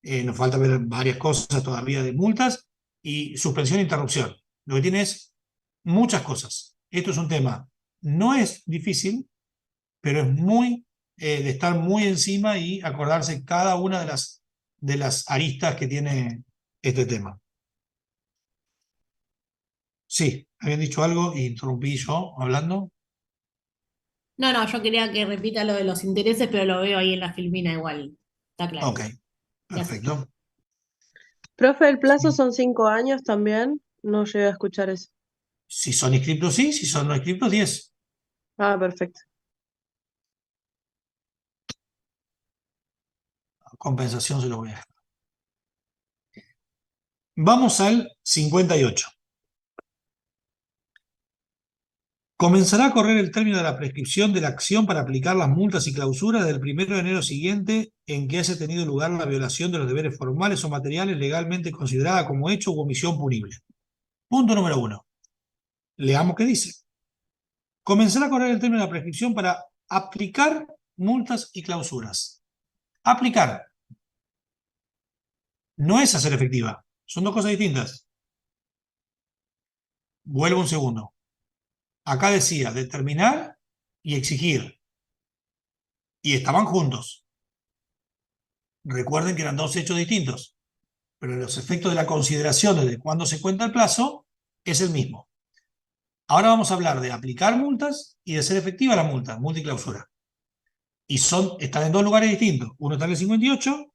ver varias cosas todavía de multas y suspensión e interrupción. Lo que tiene es muchas cosas. Esto es un tema, no es difícil, pero es de estar muy encima y acordarse cada una de las aristas que tiene este tema. Sí, habían dicho algo y interrumpí yo hablando. No, yo quería que repita lo de los intereses, pero lo veo ahí en la filmina igual. Está claro. Ok, Gracias. perfecto. Profe, el plazo Sí. son 5 años también. No llegué a escuchar eso. Si son inscriptos, sí, si son no inscriptos, 10. Ah, perfecto. Compensación se lo voy a dejar. Vamos al 58. Comenzará a correr el término de la prescripción de la acción para aplicar las multas y clausuras del 1 de enero siguiente en que haya tenido lugar la violación de los deberes formales o materiales legalmente considerada como hecho u omisión punible. Punto número 1. Leamos qué dice. Comenzará a correr el término de la prescripción para aplicar multas y clausuras. Aplicar no es hacer efectiva. Son dos cosas distintas. Vuelvo un segundo. Acá decía determinar y exigir. Y estaban juntos. Recuerden que eran dos hechos distintos, pero los efectos de la consideración desde cuándo se cuenta el plazo es el mismo. Ahora vamos a hablar de aplicar multas y de hacer efectiva la multa y clausura. Y están en dos lugares distintos. Uno está en el 58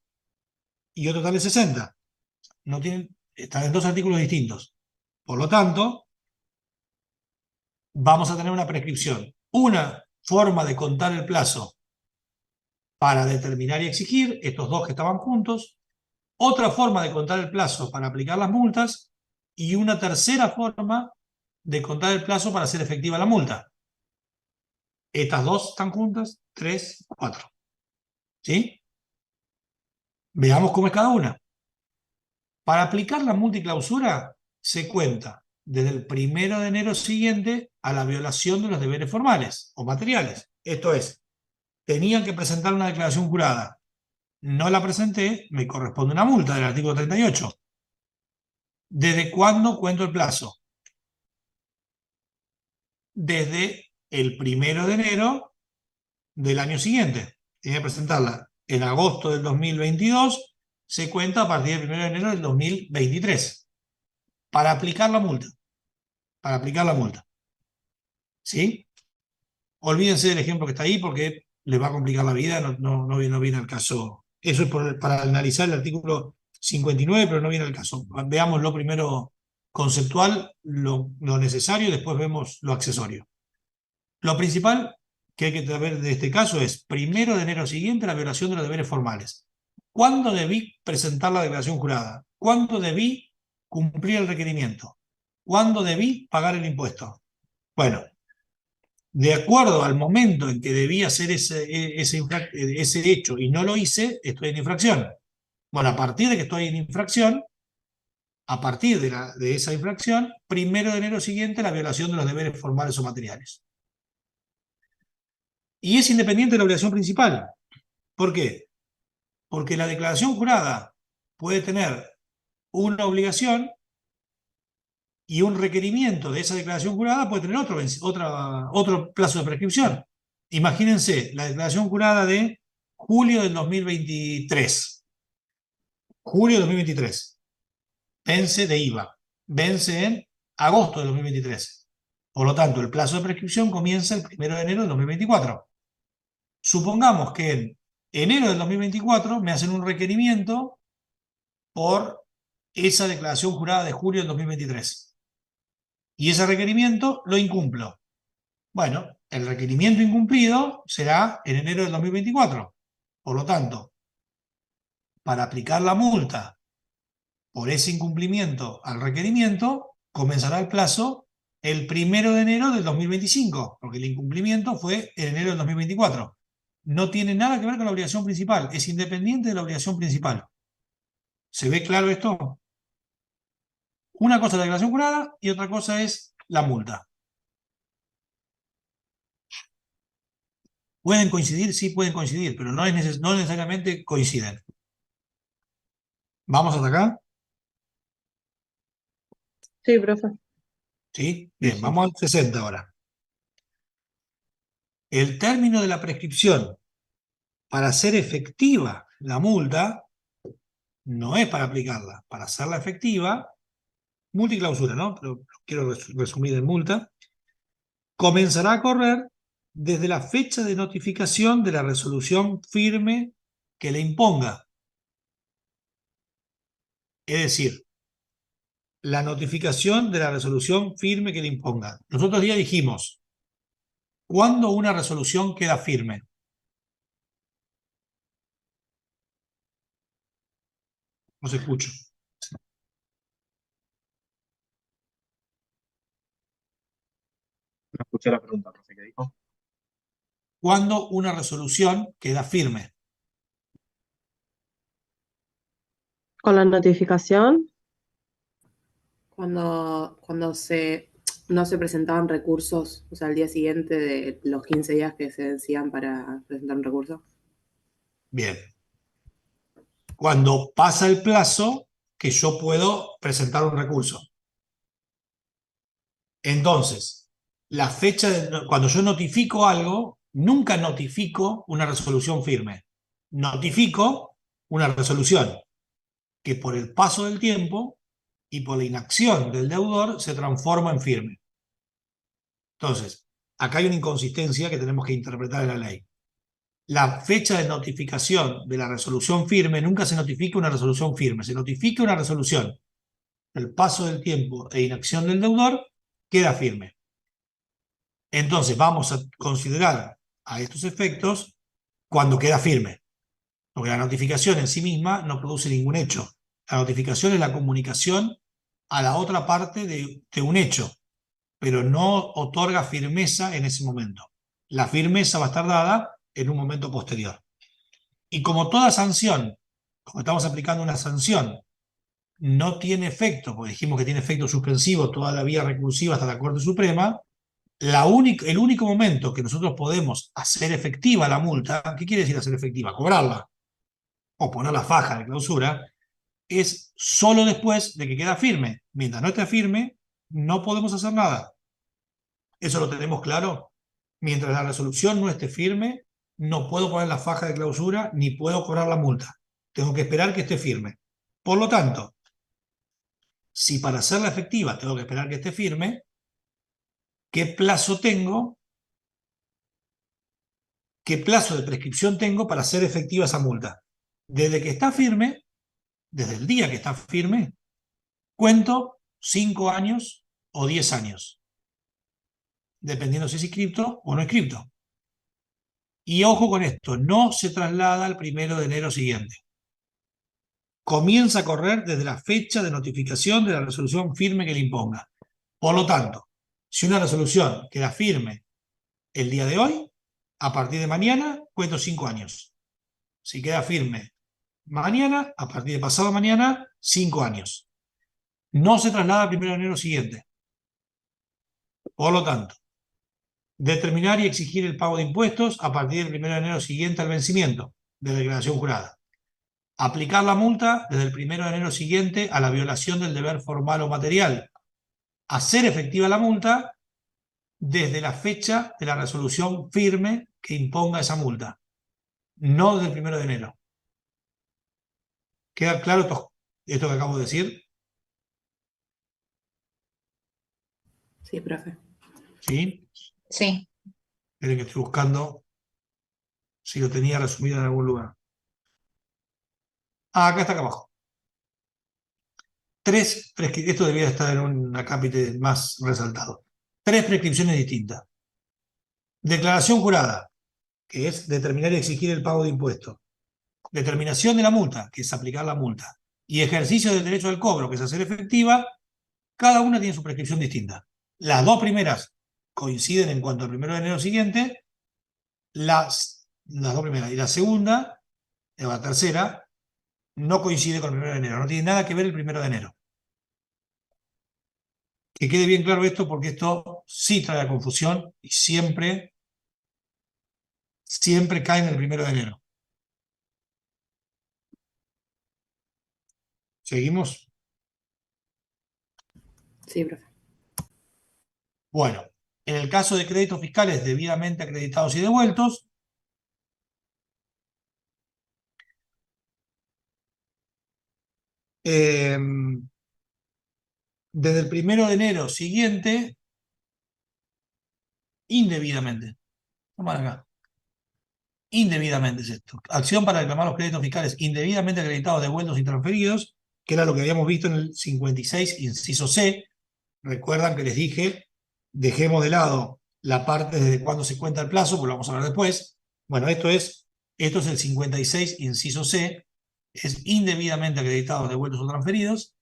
y otro está en el 60. Están en dos artículos distintos. Por lo tanto, vamos a tener una prescripción. Una forma de contar el plazo para determinar y exigir, estos dos que estaban juntos. Otra forma de contar el plazo para aplicar las multas y una tercera forma de contar el plazo para hacer efectiva la multa. Estas dos están juntas, 3, 4. ¿Sí? Veamos cómo es cada una. Para aplicar la multa y clausura se cuenta desde el 1 de enero siguiente a la violación de los deberes formales o materiales. Esto es, tenían que presentar una declaración jurada. No la presenté, me corresponde una multa del artículo 38. ¿Desde cuándo cuento el plazo? Desde el 1 de enero del año siguiente. Tiene que presentarla en agosto del 2022, se cuenta a partir del 1 de enero del 2023. Para aplicar la multa. Para aplicar la multa. ¿Sí? Olvídense del ejemplo que está ahí porque les va a complicar la vida, no viene al caso. Eso es para analizar el artículo 59, pero no viene al caso. Veamos lo primero conceptual, lo necesario, y después vemos lo accesorio. Lo principal que hay que saber de este caso es 1 de enero siguiente la violación de los deberes formales. ¿Cuándo debí presentar la declaración jurada? ¿Cuándo debí cumplir el requerimiento? ¿Cuándo debí pagar el impuesto? Bueno, de acuerdo al momento en que debía hacer ese hecho y no lo hice, estoy en infracción. Bueno, a partir de que estoy en infracción, a partir de esa infracción, 1 de enero siguiente la violación de los deberes formales o materiales. Y es independiente de la obligación principal. ¿Por qué? Porque la declaración jurada puede tener una obligación y un requerimiento de esa declaración jurada puede tener otro plazo de prescripción. Imagínense la declaración jurada de julio del 2023. Julio del 2023. Vence de IVA. Vence en agosto del 2023. Por lo tanto, el plazo de prescripción comienza el 1 de enero del 2024. Supongamos que en enero del 2024 me hacen un requerimiento por esa declaración jurada de julio del 2023. Y ese requerimiento lo incumplo. Bueno, el requerimiento incumplido será en enero del 2024. Por lo tanto, para aplicar la multa por ese incumplimiento al requerimiento, comenzará el plazo el 1 de enero del 2025, porque el incumplimiento fue en enero del 2024. No tiene nada que ver con la obligación principal, es independiente de la obligación principal. ¿Se ve claro esto? Una cosa es la declaración jurada y otra cosa es la multa. ¿Pueden coincidir? Sí, pueden coincidir, pero no necesariamente coinciden. ¿Vamos hasta acá? Sí, profe. ¿Sí? Bien, vamos al 60 ahora. El término de la prescripción para hacer efectiva la multa no es para aplicarla. Para hacerla efectiva, multa y clausura, ¿no? Pero quiero resumir en multa. Comenzará a correr desde la fecha de notificación de la resolución firme que le imponga. Es decir, la notificación de la resolución firme que le imponga. Nosotros ya dijimos, ¿cuándo una resolución queda firme? No se escucho. No escuché la pregunta, profe, ¿qué dijo? ¿Cuándo una resolución queda firme? Con la notificación. Cuando no se presentaban recursos, o sea, al día siguiente de los 15 días que se vencían para presentar un recurso. Bien. Cuando pasa el plazo que yo puedo presentar un recurso. Entonces, cuando yo notifico algo, nunca notifico una resolución firme. Notifico una resolución que por el paso del tiempo y por la inacción del deudor se transforma en firme. Entonces, acá hay una inconsistencia que tenemos que interpretar en la ley. La fecha de notificación de la resolución firme nunca se notifica una resolución firme, se notifica una resolución. El paso del tiempo e inacción del deudor queda firme. Entonces vamos a considerar a estos efectos cuando queda firme, porque la notificación en sí misma no produce ningún hecho. La notificación es la comunicación a la otra parte de un hecho, pero no otorga firmeza en ese momento. La firmeza va a estar dada en un momento posterior. Y como toda sanción, como estamos aplicando una sanción, no tiene efecto, porque dijimos que tiene efecto suspensivo toda la vía recursiva hasta la Corte Suprema, el único momento que nosotros podemos hacer efectiva la multa, ¿qué quiere decir hacer efectiva? Cobrarla o poner la faja de clausura, es solo después de que queda firme. Mientras no esté firme, no podemos hacer nada. ¿Eso lo tenemos claro? Mientras la resolución no esté firme, no puedo poner la faja de clausura ni puedo cobrar la multa. Tengo que esperar que esté firme. Por lo tanto, si para hacerla efectiva tengo que esperar que esté firme, ¿qué plazo tengo? ¿Qué plazo de prescripción tengo para hacer efectiva esa multa? Desde que está firme, desde el día que está firme, cuento 5 años o 10 años, dependiendo si es inscripto o no inscripto. Y ojo con esto, no se traslada al 1 de enero siguiente. Comienza a correr desde la fecha de notificación de la resolución firme que le imponga. Por lo tanto, si una resolución queda firme el día de hoy, a partir de mañana cuento 5 años. Si queda firme mañana, a partir de pasado mañana, 5 años. No se traslada al 1 de enero siguiente. Por lo tanto, determinar y exigir el pago de impuestos a partir del 1 de enero siguiente al vencimiento de la declaración jurada. Aplicar la multa desde el 1 de enero siguiente a la violación del deber formal o material. Hacer efectiva la multa desde la fecha de la resolución firme que imponga esa multa, no desde el 1 de enero. ¿Queda claro esto que acabo de decir? Sí, profe. ¿Sí? Sí. Esperen que estoy buscando si lo tenía resumido en algún lugar. Acá está, acá abajo. Esto debía estar en un acápite más resaltado. 3 prescripciones distintas. Declaración jurada, que es determinar y exigir el pago de impuestos. Determinación de la multa, que es aplicar la multa. Y ejercicio del derecho al cobro, que es hacer efectiva. Cada una tiene su prescripción distinta. Las 2 primeras coinciden en cuanto al 1 de enero siguiente. Las 2 primeras. Y la segunda, o la tercera, no coincide con el 1 de enero. No tiene nada que ver el 1 de enero. Que quede bien claro esto, porque esto sí trae confusión y siempre siempre caen el 1 de enero. ¿Seguimos? Sí, profe. Bueno, en el caso de créditos fiscales debidamente acreditados y devueltos, desde el 1 de enero siguiente, indebidamente. Vamos acá. Indebidamente es esto. Acción para reclamar los créditos fiscales indebidamente acreditados, devueltos y transferidos, que era lo que habíamos visto en el 56, inciso C. Recuerdan que les dije, dejemos de lado la parte desde cuándo se cuenta el plazo, porque lo vamos a ver después. Bueno, esto es el 56, inciso C, es indebidamente acreditados, devueltos o transferidos,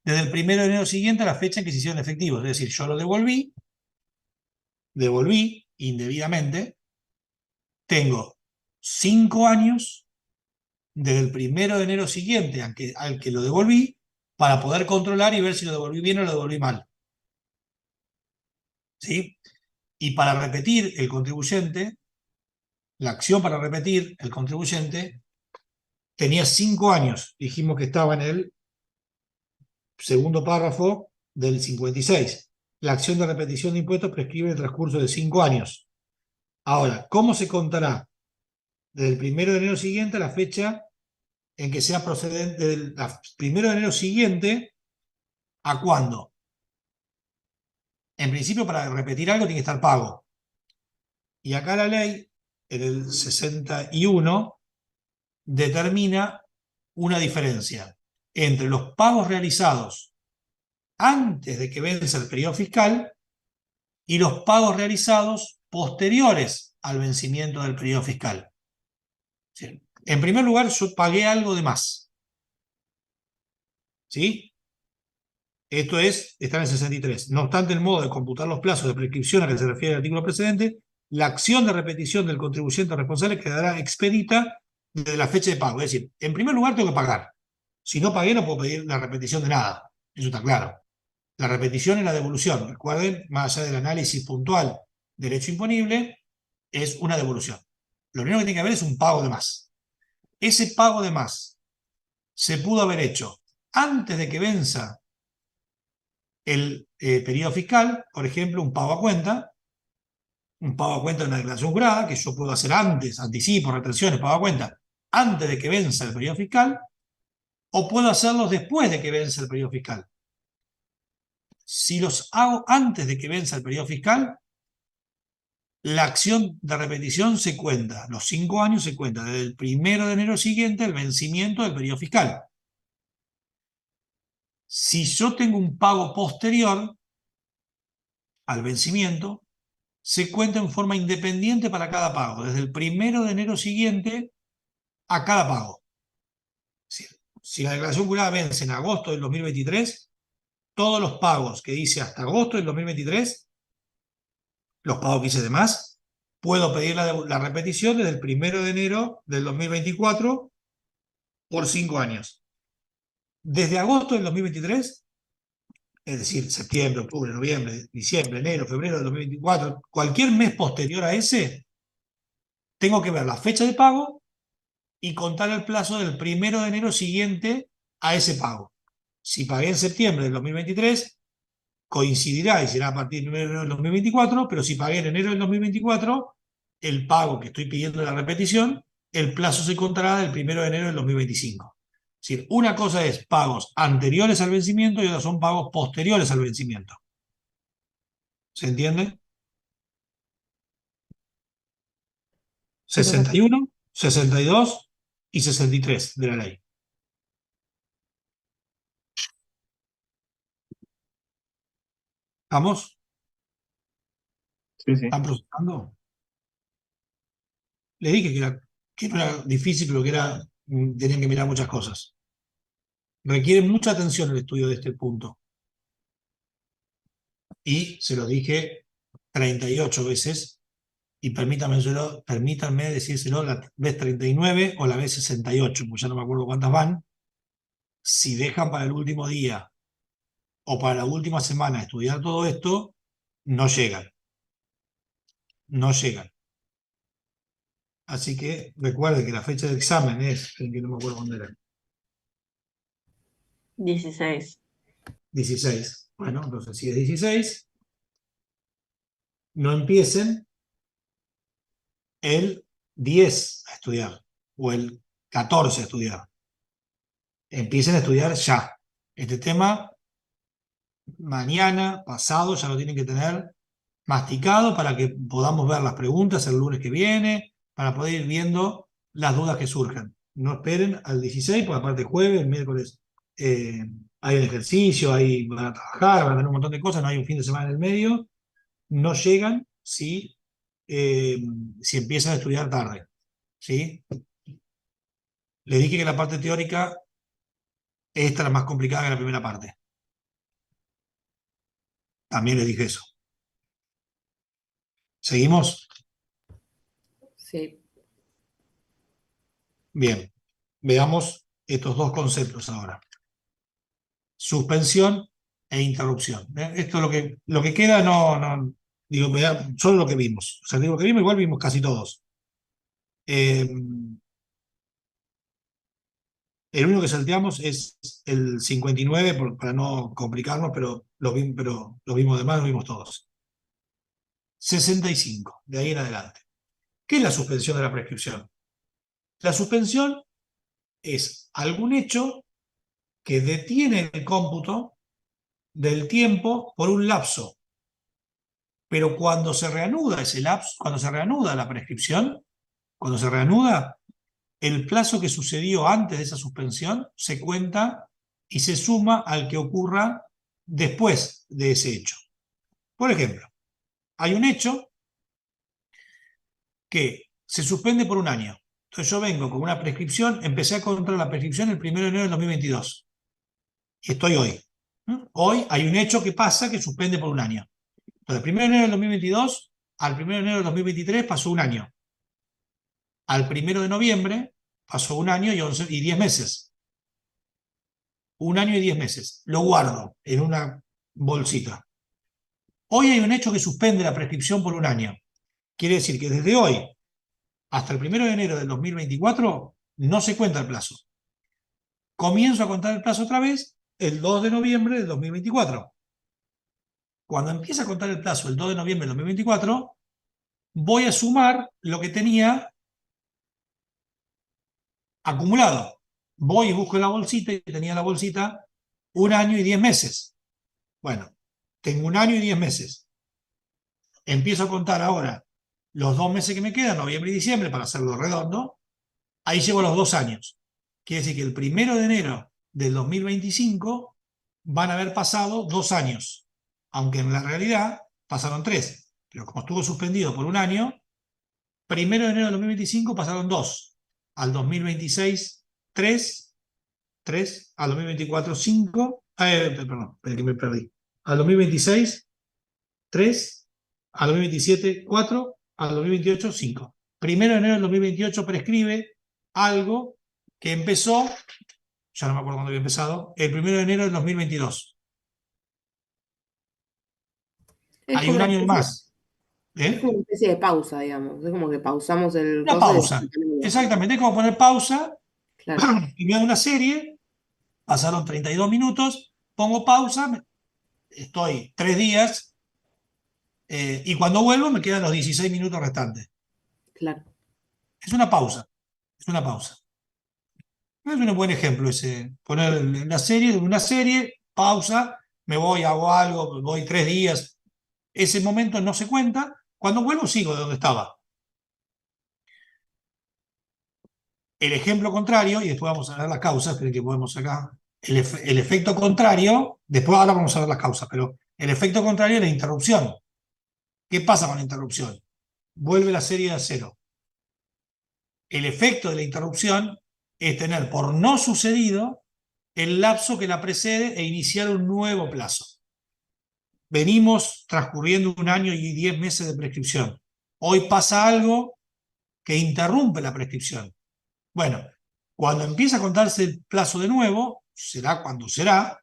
desde el 1 de enero siguiente a la fecha en que se hicieron efectivos. Es decir, yo lo devolví indebidamente, tengo 5 años desde el 1 de enero siguiente al que lo devolví para poder controlar y ver si lo devolví bien o lo devolví mal. ¿Sí? Y para repetir el contribuyente, la acción para repetir el contribuyente tenía 5 años. Dijimos que estaba en el segundo párrafo del 56. La acción de repetición de impuestos prescribe el transcurso de 5 años. Ahora, ¿cómo se contará? Desde el 1 de enero siguiente a la fecha en que sea procedente, del 1 de enero siguiente, ¿a cuándo? En principio, para repetir algo tiene que estar pago. Y acá la ley, en el 61, determina una diferencia entre los pagos realizados antes de que vence el periodo fiscal y los pagos realizados posteriores al vencimiento del periodo fiscal. ¿Sí? En primer lugar, yo pagué algo de más. ¿Sí? Esto está en el 63. No obstante, el modo de computar los plazos de prescripción a que se refiere el artículo precedente, la acción de repetición del contribuyente responsable quedará expedita desde la fecha de pago. Es decir, en primer lugar tengo que pagar. Si no pagué, no puedo pedir la repetición de nada. Eso está claro. La repetición es la devolución. Recuerden, más allá del análisis puntual del hecho imponible, es una devolución. Lo único que tiene que haber es un pago de más. Ese pago de más se pudo haber hecho antes de que venza el periodo fiscal, por ejemplo, un pago a cuenta de una declaración jurada, que yo puedo hacer antes, anticipo, retenciones, pago a cuenta, antes de que venza el periodo fiscal, o puedo hacerlos después de que venza el periodo fiscal. Si los hago antes de que venza el periodo fiscal, la acción de repetición se cuenta, los 5 años se cuenta desde el 1 de enero siguiente al vencimiento del periodo fiscal. Si yo tengo un pago posterior al vencimiento, se cuenta en forma independiente para cada pago, desde el 1 de enero siguiente a cada pago. Si la declaración jurada vence en agosto del 2023, todos los pagos que hice hasta agosto del 2023, los pagos que hice de más, puedo pedir la repetición desde el 1 de enero del 2024 por 5 años. Desde agosto del 2023, es decir, septiembre, octubre, noviembre, diciembre, enero, febrero del 2024, cualquier mes posterior a ese, tengo que ver la fecha de pago y contar el plazo del 1 de enero siguiente a ese pago. Si pagué en septiembre del 2023, coincidirá y será a partir del 1 de enero del 2024, pero si pagué en enero del 2024, el pago que estoy pidiendo de la repetición, el plazo se contará del 1 de enero del 2025. Es decir, una cosa es pagos anteriores al vencimiento y otra son pagos posteriores al vencimiento. ¿Se entiende? 61, 62 y 63 de la ley. ¿Estamos? Sí, sí. ¿Están procesando? Le dije que no era difícil, pero que tenían que mirar muchas cosas. Requiere mucha atención el estudio de este punto. Y se lo dije 38 veces, y permítanme decírselo la vez 39 o la vez 68, porque ya no me acuerdo cuántas van. Si dejan para el último día o para la última semana estudiar todo esto, no llegan. No llegan. Así que recuerde que la fecha de examen es, que no me acuerdo cuándo era, 16. 16. Bueno, entonces si es 16, no empiecen el 10 a estudiar o el 14 a estudiar. Empiecen a estudiar ya. Este tema mañana, pasado, ya lo tienen que tener masticado para que podamos ver las preguntas el lunes que viene, para poder ir viendo las dudas que surjan. No esperen al 16, porque aparte jueves, miércoles, hay el ejercicio, ahí van a trabajar, van a tener un montón de cosas, no hay un fin de semana en el medio. No llegan si empiezan a estudiar tarde. ¿Sí? Les dije que la parte teórica, esta es la más complicada que la primera parte. También les dije eso. ¿Seguimos? Sí. Bien. Veamos estos dos conceptos ahora. Suspensión e interrupción. Esto es lo que queda, digo, solo lo que vimos. O sea, digo que vimos, igual vimos casi todos. El único que salteamos es el 59, para no complicarnos, pero lo vimos de más, lo vimos todos. 65, de ahí en adelante. ¿Qué es la suspensión de la prescripción? La suspensión es algún hecho que detiene el cómputo del tiempo por un lapso. Pero cuando se reanuda ese lapso, cuando se reanuda la prescripción, cuando se reanuda, el plazo que sucedió antes de esa suspensión se cuenta y se suma al que ocurra después de ese hecho. Por ejemplo, hay un hecho que se suspende por un año. Entonces yo vengo con una prescripción, empecé a contar la prescripción el 1 de enero del 2022. Y estoy hoy. Hoy hay un hecho que pasa que suspende por un año. Entonces, el 1 de enero del 2022 al 1 de enero del 2023 pasó un año. Al 1 de noviembre pasó un año y 10 meses. Un año y 10 meses. Lo guardo en una bolsita. Hoy hay un hecho que suspende la prescripción por un año. Quiere decir que desde hoy hasta el 1 de enero del 2024 no se cuenta el plazo. Comienzo a contar el plazo otra vez el 2 de noviembre del 2024. Cuando empieza a contar el plazo el 2 de noviembre del 2024, voy a sumar lo que tenía acumulado. Voy y busco la bolsita y tenía la bolsita un año y 10 meses. Bueno, tengo un año y 10 meses. Empiezo a contar ahora los 2 meses que me quedan, noviembre y diciembre, para hacerlo redondo. Ahí llevo los 2 años. Quiere decir que el 1 de enero del 2025 van a haber pasado 2 años, aunque en la realidad pasaron 3. Pero como estuvo suspendido por un año, 1 de enero del 2025 pasaron 2. Al 2026, 3. Al 2024, 5. Perdón, que me perdí. Al 2026, 3. Al 2027, 4. Al 2028, 5. 1 de enero del 2028 prescribe algo que empezó, ya no me acuerdo cuándo había empezado, el 1 de enero del 2022. Hay un año más. Es como una especie de pausa, digamos. Es como que pausamos el Una pausa. Exactamente, es como poner pausa. Claro. Y veo una serie, pasaron 32 minutos, pongo pausa, estoy 3 días, y cuando vuelvo me quedan los 16 minutos restantes. Claro. Es una pausa. Es una pausa. Es un buen ejemplo ese. Poner una serie, pausa, me voy, hago algo, voy 3 días. Ese momento no se cuenta. Cuando vuelvo sigo de donde estaba. El ejemplo contrario, y después vamos a ver las causas, esperen que podemos acá. El efecto contrario, después ahora vamos a ver las causas, pero el efecto contrario es la interrupción. ¿Qué pasa con la interrupción? Vuelve la serie a cero. El efecto de la interrupción es tener por no sucedido el lapso que la precede e iniciar un nuevo plazo. Venimos transcurriendo un año y 10 meses de prescripción. Hoy pasa algo que interrumpe la prescripción. Bueno, cuando empieza a contarse el plazo de nuevo, será cuando será,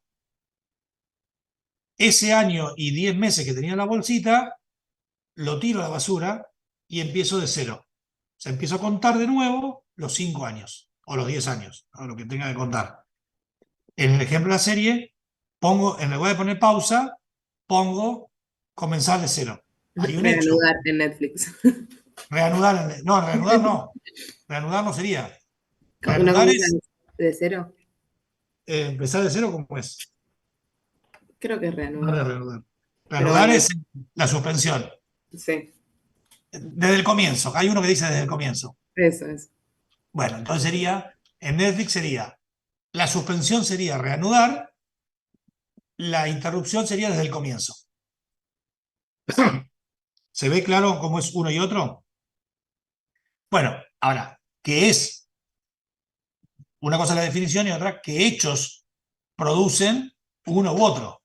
ese año y 10 meses que tenía en la bolsita, lo tiro a la basura y empiezo de cero. Se empiezo a contar de nuevo los 5 años, o los 10 años, o lo que tenga que contar. En el ejemplo de la serie, en lugar de poner pausa, pongo comenzar de cero. Hay un hecho. Reanudar en Netflix. Reanudar, no, reanudar no. Reanudar no sería. ¿No Reanudar comienza es de cero? empezar de cero, ¿cómo es? Creo que es No es reanudar. reanudar. Pero Reanudar bueno, es la suspensión. sí, Desde el comienzo. Hay uno que dice desde el comienzo. eso es. Bueno, entonces en Netflix sería, la suspensión sería reanudar, la interrupción sería desde el comienzo. ¿Se ve claro cómo es uno y otro? Bueno, ahora, ¿qué es? Una cosa es la definición y otra, ¿qué hechos producen uno u otro?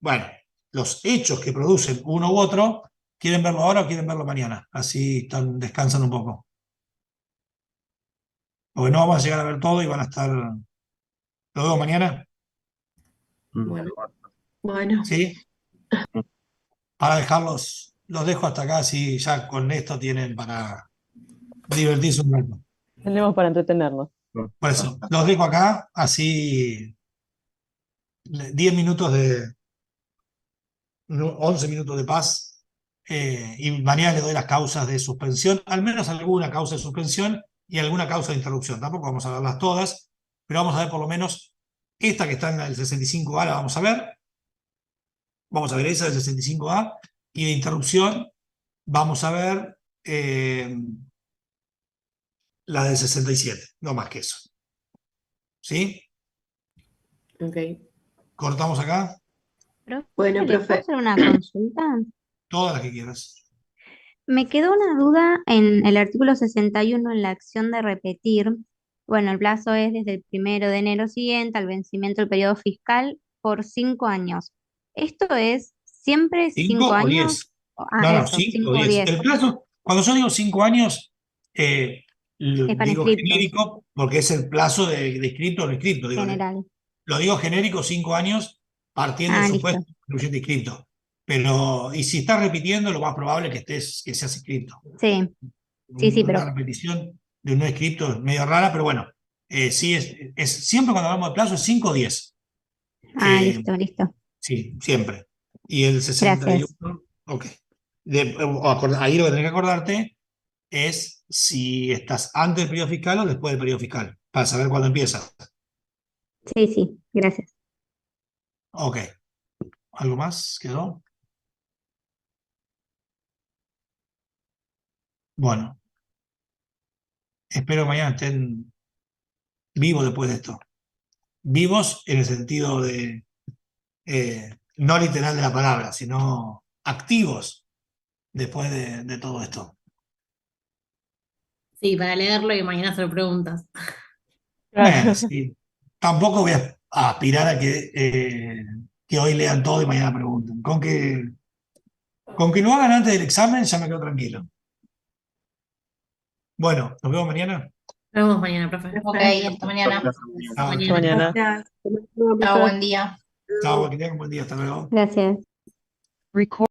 Bueno, los hechos que producen uno u otro, ¿quieren verlo ahora o quieren verlo mañana? Así descansan un poco. Porque no vamos a llegar a ver todo y van a estar... ¿Lo veo mañana? Bueno. Bueno, ¿Sí? Para dejarlos, los dejo hasta acá, así ya con esto tienen para divertirse un rato. Tenemos para entretenernos. Por eso, los dejo acá, así 10 minutos 11 minutos de paz, y mañana le doy las causas de suspensión, al menos alguna causa de suspensión y alguna causa de interrupción. Tampoco vamos a verlas todas, pero vamos a ver por lo menos esta que está en el 65A, la vamos a ver. Vamos a ver esa del 65A, y de interrupción vamos a ver la del 67, no más que eso. ¿Sí? Ok. ¿Cortamos acá? bueno, ¿Le puedo profe. hacer una consulta? Todas las que quieras. Me quedó una duda en el artículo 61 en la acción de repetir. Bueno, el plazo es desde el 1 de enero siguiente al vencimiento del periodo fiscal por 5 años. ¿Esto es siempre 5 ¿5 o años? 10? No, no, Eso, 5 o 5 o 10. 10, El plazo, cuando yo digo 5 años, es para digo inscriptos, genérico porque es el plazo de inscripto o no inscripto. general. Lo digo genérico 5 años partiendo del Ah, listo. supuesto de incluyente inscripto. Pero, y si estás repitiendo, lo más probable es que seas inscripto. Sí, sí, Una pero. repetición de un no inscripto es medio rara, pero bueno, sí siempre cuando hablamos de plazo es 5 o 10. Ah, listo, listo. Sí, siempre. Y el Gracias. 61, ok. Ahí lo que tenés que acordarte es si estás antes del periodo fiscal o después del periodo fiscal, para saber cuándo empieza. Sí, sí, gracias. Ok. ¿Algo más quedó? Bueno, espero mañana estén vivos después de esto. Vivos en el sentido de, no literal de la palabra, sino activos después de todo esto. Sí, para leerlo y mañana hacer preguntas. Bueno, sí. Tampoco voy a aspirar a que hoy lean todo y mañana pregunten. Con que lo hagan antes del examen ya me quedo tranquilo. Bueno, nos vemos mañana. Nos vemos mañana, profe. Ok, hasta mañana. Chao, Hasta mañana. Gracias. Chao, buen día. chao, que tengan un buen día. Hasta luego. Gracias. Record.